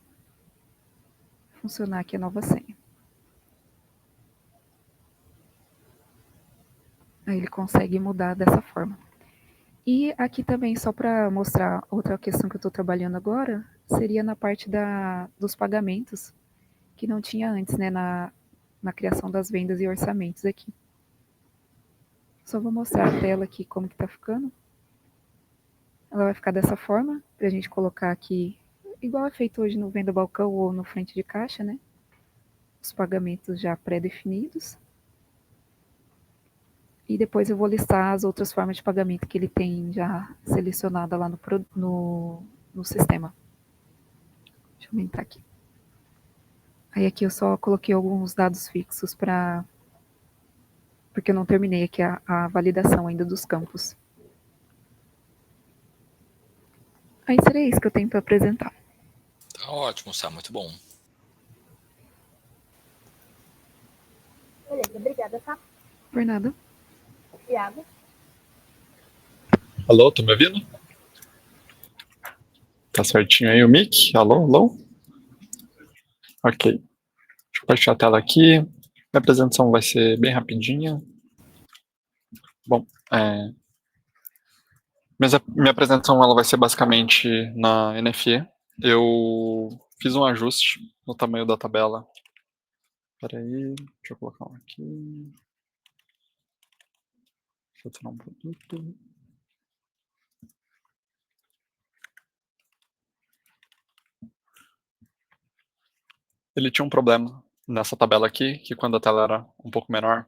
funcionar aqui a nova senha. Aí ele consegue mudar dessa forma. E aqui também, só para mostrar outra questão que eu estou trabalhando agora, seria na parte dos pagamentos, que não tinha antes, né, na criação das vendas e orçamentos aqui. Só vou mostrar a tela aqui como que tá ficando. Ela vai ficar dessa forma, para a gente colocar aqui, igual é feito hoje no Venda Balcão ou no Frente de Caixa, né? Os pagamentos já pré-definidos. E depois eu vou listar as outras formas de pagamento que ele tem já selecionada lá no sistema. Deixa eu aumentar aqui. Aí aqui eu só coloquei alguns dados fixos porque eu não terminei aqui a validação ainda dos campos. Aí seria isso que eu tenho para apresentar. Tá ótimo, Sá, muito bom. Beleza, obrigada, tá? Por nada. Thiago? Alô, tá me ouvindo? Tá certinho aí o mic? Alô, alô? Ok. Deixa eu baixar a tela aqui. Minha apresentação vai ser bem rapidinha. Bom, minha apresentação ela vai ser basicamente na NFE. Eu fiz um ajuste no tamanho da tabela. Espera aí, deixa eu colocar um aqui. Selecionar um produto. ele tinha um problema nessa tabela aqui, que quando a tela era um pouco menor,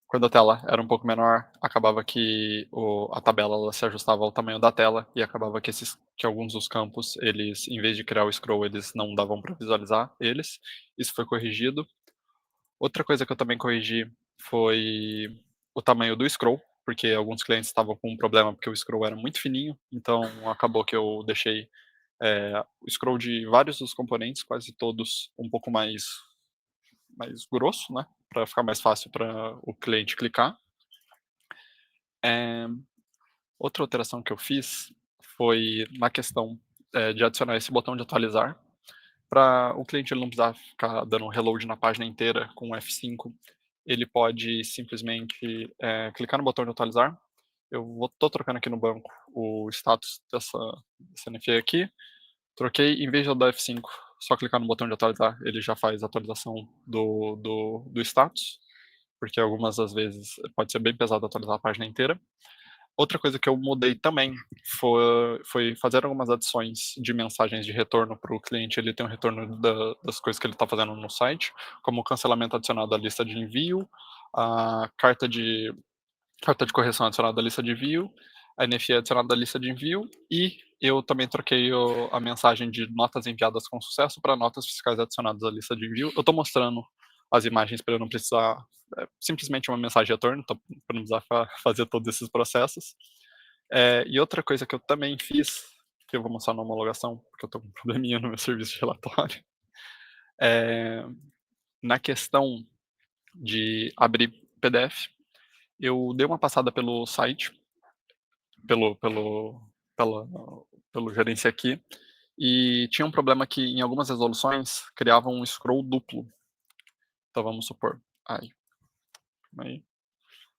quando a tela era um pouco menor, acabava que a tabela ela se ajustava ao tamanho da tela e acabava que alguns dos campos, eles, em vez de criar o scroll, eles não davam para visualizar eles. Isso foi corrigido. Outra coisa que eu também corrigi foi o tamanho do scroll, porque alguns clientes estavam com um problema porque o scroll era muito fininho, então acabou que eu deixei o scroll de vários dos componentes, quase todos um pouco mais grosso, né, para ficar mais fácil para o cliente clicar. Outra alteração que eu fiz foi na questão de adicionar esse botão de atualizar, para o cliente ele não precisar ficar dando reload na página inteira com F5, ele pode simplesmente clicar no botão de atualizar. Eu tô trocando aqui no banco o status dessa NFA aqui, troquei, em vez de eu dar F5, só clicar no botão de atualizar, ele já faz a atualização do status, porque algumas das vezes pode ser bem pesado atualizar a página inteira. Outra coisa que eu mudei também foi fazer algumas adições de mensagens de retorno para o cliente, ele tem um retorno das coisas que ele está fazendo no site, como o cancelamento adicionado à lista de envio, a carta de correção adicionada à lista de envio, a NFE adicionada à lista de envio, e eu também troquei a mensagem de notas enviadas com sucesso para notas fiscais adicionadas à lista de envio. Eu estou mostrando as imagens para eu não precisar, simplesmente uma mensagem de retorno, para não precisar fazer todos esses processos. E outra coisa que eu também fiz, que eu vou mostrar na homologação, porque eu estou com um probleminha no meu serviço de relatório, na questão de abrir PDF, eu dei uma passada pelo site, pelo gerência aqui, e tinha um problema que em algumas resoluções criava um scroll duplo. Então vamos supor,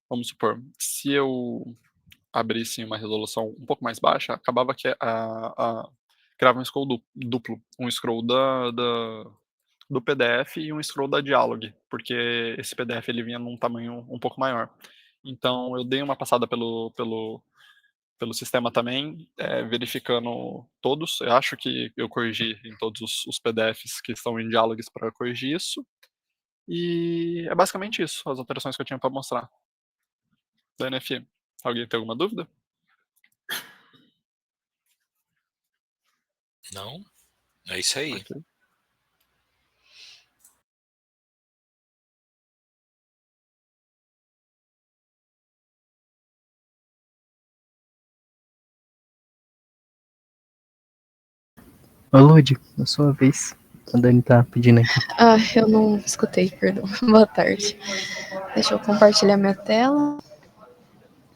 vamos supor, se eu abrisse uma resolução um pouco mais baixa, acabava que criava um scroll duplo, um scroll do PDF e um scroll da Dialog, porque esse PDF ele vinha num tamanho um pouco maior. Então eu dei uma passada pelo sistema também, verificando todos. Eu acho que eu corrigi em todos os PDFs que estão em Dialogs para corrigir isso. E é basicamente isso, as alterações que eu tinha para mostrar da NFE. Alguém tem alguma dúvida? Não? É isso aí. Okay. Ô, Lud, na sua vez. A Dani tá pedindo aqui. Eu não escutei, perdão. Boa tarde. Deixa eu compartilhar minha tela.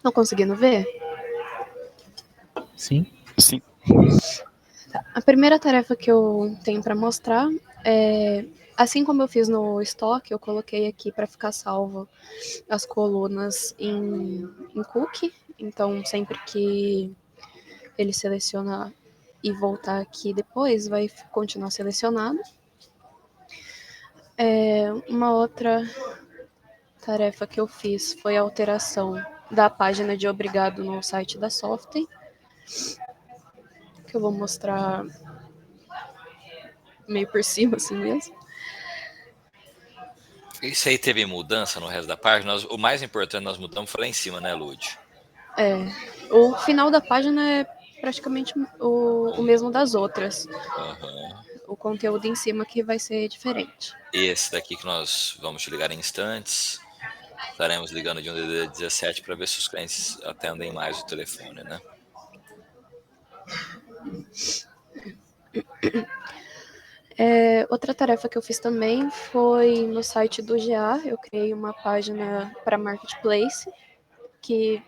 Não conseguindo ver? Sim. Sim. Tá. A primeira tarefa que eu tenho para mostrar é, assim como eu fiz no estoque, eu coloquei aqui para ficar salvo as colunas em cookie. Então, sempre que ele selecionar e voltar aqui depois, vai continuar selecionado. Uma outra tarefa que eu fiz foi a alteração da página de obrigado no site da Software, que eu vou mostrar meio por cima assim mesmo. Isso aí teve mudança no resto da página? O mais importante nós mudamos foi lá em cima, né, Lud? O final da página é praticamente o mesmo das outras. O conteúdo em cima que vai ser diferente. Esse daqui que nós vamos te ligar em instantes. Estaremos ligando de um DDD17 para ver se os clientes atendem mais o telefone, né? Outra tarefa que eu fiz também foi no site do GA. Eu criei uma página para Marketplace, que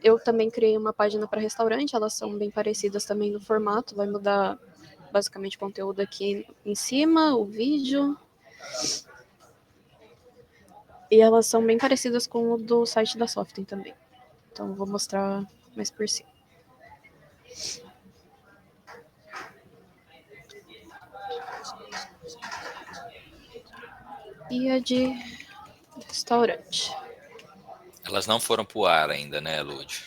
eu também criei uma página para restaurante. Elas são bem parecidas também no formato. Vai mudar basicamente o conteúdo aqui em cima, o vídeo. E elas são bem parecidas com o do site da Software também. Então eu vou mostrar mais por cima. E a de restaurante. Elas não foram pro ar ainda, né, Lud?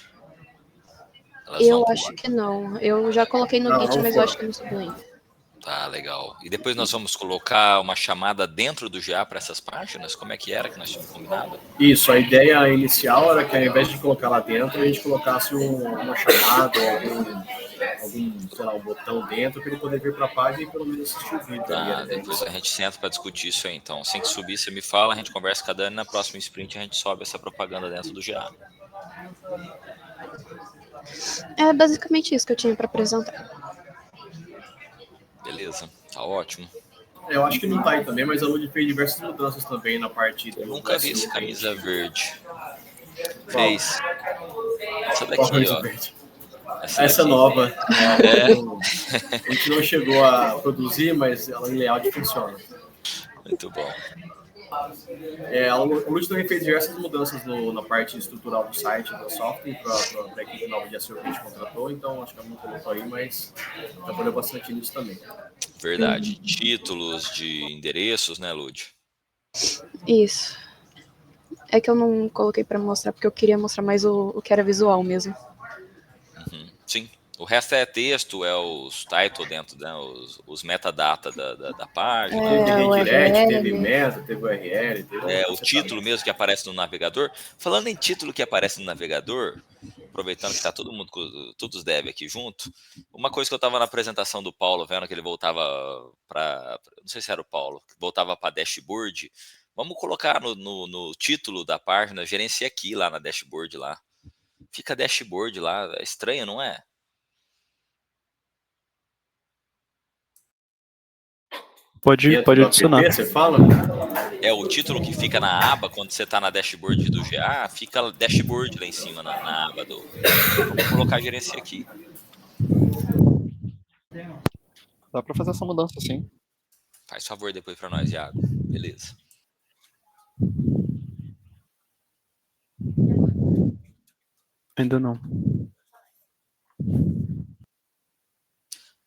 Eu acho que não. Eu já coloquei no Git, mas eu acho que não subiu ainda. Tá, legal. E depois nós vamos colocar uma chamada dentro do GA para essas páginas? Como é que era que nós tínhamos combinado? Isso, a ideia inicial era que ao invés de colocar lá dentro, a gente colocasse uma chamada ou algum, sei lá, um botão dentro para ele poder vir para a página e pelo menos assistir o vídeo. Tá, depois a gente senta para discutir isso aí, então. Assim que subir, você me fala, a gente conversa com a Dani, na próxima sprint a gente sobe essa propaganda dentro do GA. É basicamente isso que eu tinha para apresentar. Beleza, tá ótimo. Eu acho que não tá aí também, mas a Lud fez diversas mudanças também na parte do... Eu nunca vi esse camisa verde. Qual? Fez. Essa daqui, ó. Essa nova. A gente não chegou a produzir, mas ela em layout funciona. Muito bom. A Lud também fez diversas mudanças na parte estrutural do site, do software, para a equipe nova de SEO que a gente contratou, então acho que ela não colocou aí, mas trabalhou bastante nisso também. Verdade. Títulos de endereços, né, Lud? Isso. É que eu não coloquei para mostrar, porque eu queria mostrar mais o que era visual mesmo. Uhum. Sim. O resto é texto, é os title dentro, né, os metadata da página. Teve redirect, teve meta, teve URL. Teve o título mesmo que aparece no navegador. Falando em título que aparece no navegador, aproveitando que está todo mundo, todos os devs aqui junto, uma coisa que eu estava na apresentação do Paulo, vendo que ele voltava para, não sei se era o Paulo, que voltava para dashboard, vamos colocar no título da página, gerencia aqui lá na dashboard lá. Fica dashboard lá, é estranho, não é? Pode adicionar. Você fala? É o título que fica na aba, quando você está na dashboard do GA, fica dashboard lá em cima, na aba do... Vou colocar gerencia aqui. Dá para fazer essa mudança, sim. Faz favor depois para nós, Iago. Beleza. Ainda não.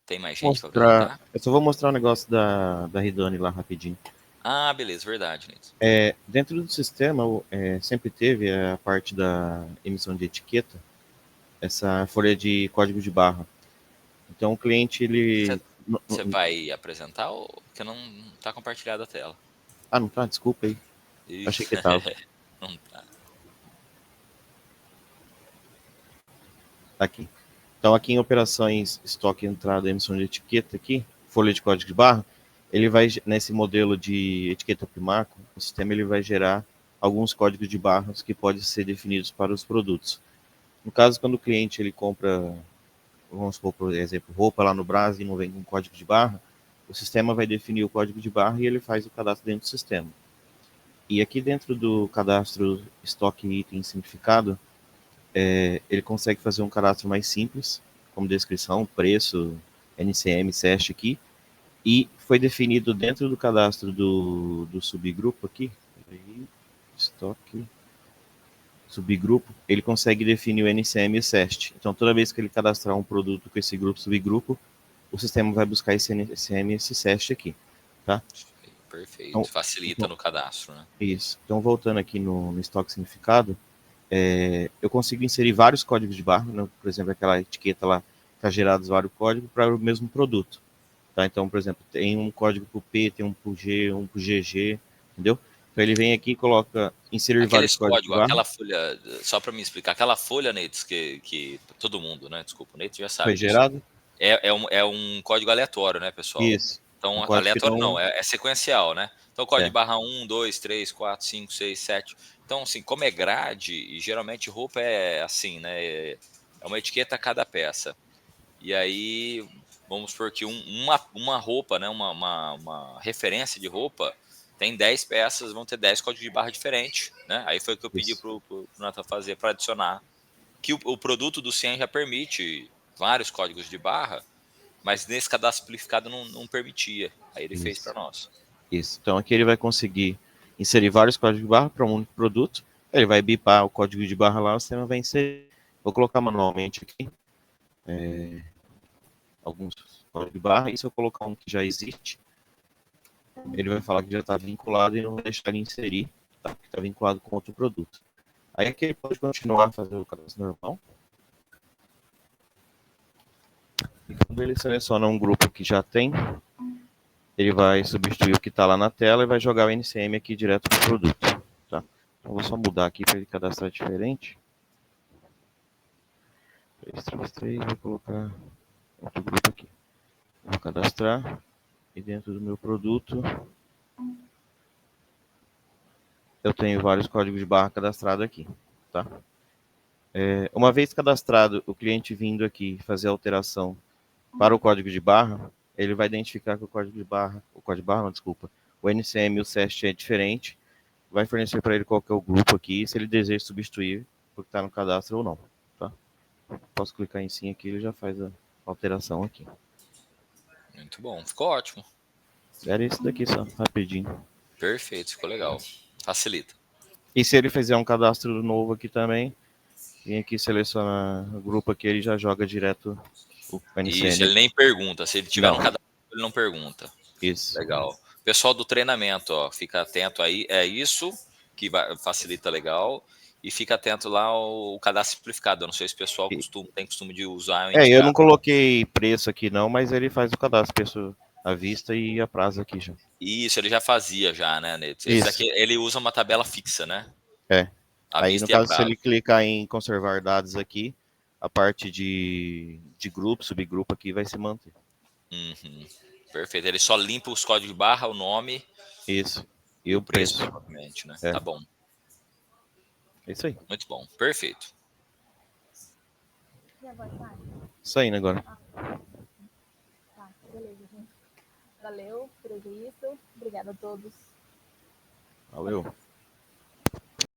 Tem mais gente para apresentar? Eu só vou mostrar um negócio da Ridone lá rapidinho. Ah, beleza, verdade, Nito. Dentro do sistema, sempre teve a parte da emissão de etiqueta, essa folha de código de barra. Então, o cliente, ele... Você vai apresentar ou porque não está compartilhada a tela? Ah, não tá? Desculpa aí. Isso. Achei que tava. Não tá. Tá aqui. Então, aqui em operações, estoque, entrada, emissão de etiqueta aqui, folha de código de barra, ele vai, nesse modelo de etiqueta Primarco, o sistema ele vai gerar alguns códigos de barras que podem ser definidos para os produtos. No caso, quando o cliente ele compra, vamos supor, por exemplo, roupa lá no Brás e não vem com código de barra, o sistema vai definir o código de barra e ele faz o cadastro dentro do sistema. E aqui dentro do cadastro estoque item simplificado, ele consegue fazer um cadastro mais simples, como descrição, preço, NCM, SEST aqui, e foi definido dentro do cadastro do subgrupo aqui, estoque, subgrupo, ele consegue definir o NCM e o SEST. Então, toda vez que ele cadastrar um produto com esse grupo, subgrupo, o sistema vai buscar esse NCM e esse SEST aqui, tá? Perfeito, então, facilita no cadastro, né? Isso. Então, voltando aqui no estoque significado, eu consigo inserir vários códigos de barra, né? Por exemplo, aquela etiqueta lá, está gerados vários códigos para o mesmo produto. Tá? Então, por exemplo, tem um código para o P, tem um para o G, um para o GG, entendeu? Então ele vem aqui e coloca, inserir vários códigos de barra. Aquela folha, só para me explicar, aquela folha, Neitos, que todo mundo, né? Desculpa, o Neitos já sabe. Foi gerado? É um código aleatório, né, pessoal? Isso. Então, aleatório não, é sequencial, né? Então, código de barra 1, 2, 3, 4, 5, 6, 7. Então, assim, como é grade, e geralmente roupa é assim, né? É uma etiqueta a cada peça. E aí, vamos supor que uma roupa, né? Uma referência de roupa tem 10 peças, vão ter 10 códigos de barra diferentes, né? Aí foi o que eu pedi pro Nathan fazer, para adicionar. Que o produto do CIEM já permite vários códigos de barra, mas nesse cadastro simplificado não permitia. Aí ele fez para nós. Isso. Então aqui ele vai conseguir inserir vários códigos de barra para um único produto. Ele vai bipar o código de barra lá, o sistema vai inserir. Vou colocar manualmente aqui alguns códigos de barra. E se eu colocar um que já existe, ele vai falar que já está vinculado e não vai deixar ele inserir, tá? Que está vinculado com outro produto. Aí aqui ele pode continuar a fazer o cadastro normal. E quando ele seleciona um grupo que já tem, ele vai substituir o que está lá na tela e vai jogar o NCM aqui direto para o produto. Tá? Então, vou só mudar aqui para ele cadastrar diferente. 333, vou colocar outro grupo aqui. Vou cadastrar e dentro do meu produto eu tenho vários códigos de barra cadastrados aqui. Tá? Uma vez cadastrado, o cliente vindo aqui fazer a alteração para o código de barra, ele vai identificar que o código de barra não, desculpa, o NCM e o SEST é diferente, vai fornecer para ele qual que é o grupo aqui, se ele deseja substituir o que está no cadastro ou não. Tá? Posso clicar em sim aqui, ele já faz a alteração aqui. Muito bom, ficou ótimo. Era isso daqui só, rapidinho. Perfeito, ficou legal. Facilita. E se ele fizer um cadastro novo aqui também, vem aqui, seleciona o grupo aqui, ele já joga direto o NCM. Isso, ele nem pergunta. Se ele tiver no cadastro, ele não pergunta. Isso. Legal. Pessoal do treinamento, ó, fica atento aí. É isso que facilita legal. E fica atento lá ao cadastro simplificado. Eu não sei se o pessoal tem costume de usar. Eu não coloquei preço aqui não, mas ele faz o cadastro, preço à vista e a prazo aqui já. Isso, ele já fazia já, né, Neto? Esse aqui, ele usa uma tabela fixa, né? Aí, no caso, se ele clicar em conservar dados aqui, a parte de grupo, subgrupo aqui vai se manter. Uhum. Perfeito. Ele só limpa os códigos de barra, o nome. Isso. E o preço. Provavelmente, né? Tá bom. É isso aí. Muito bom. Perfeito. Saindo agora. Tá, beleza, gente. Valeu por ouvir isso. Obrigada a todos. Valeu.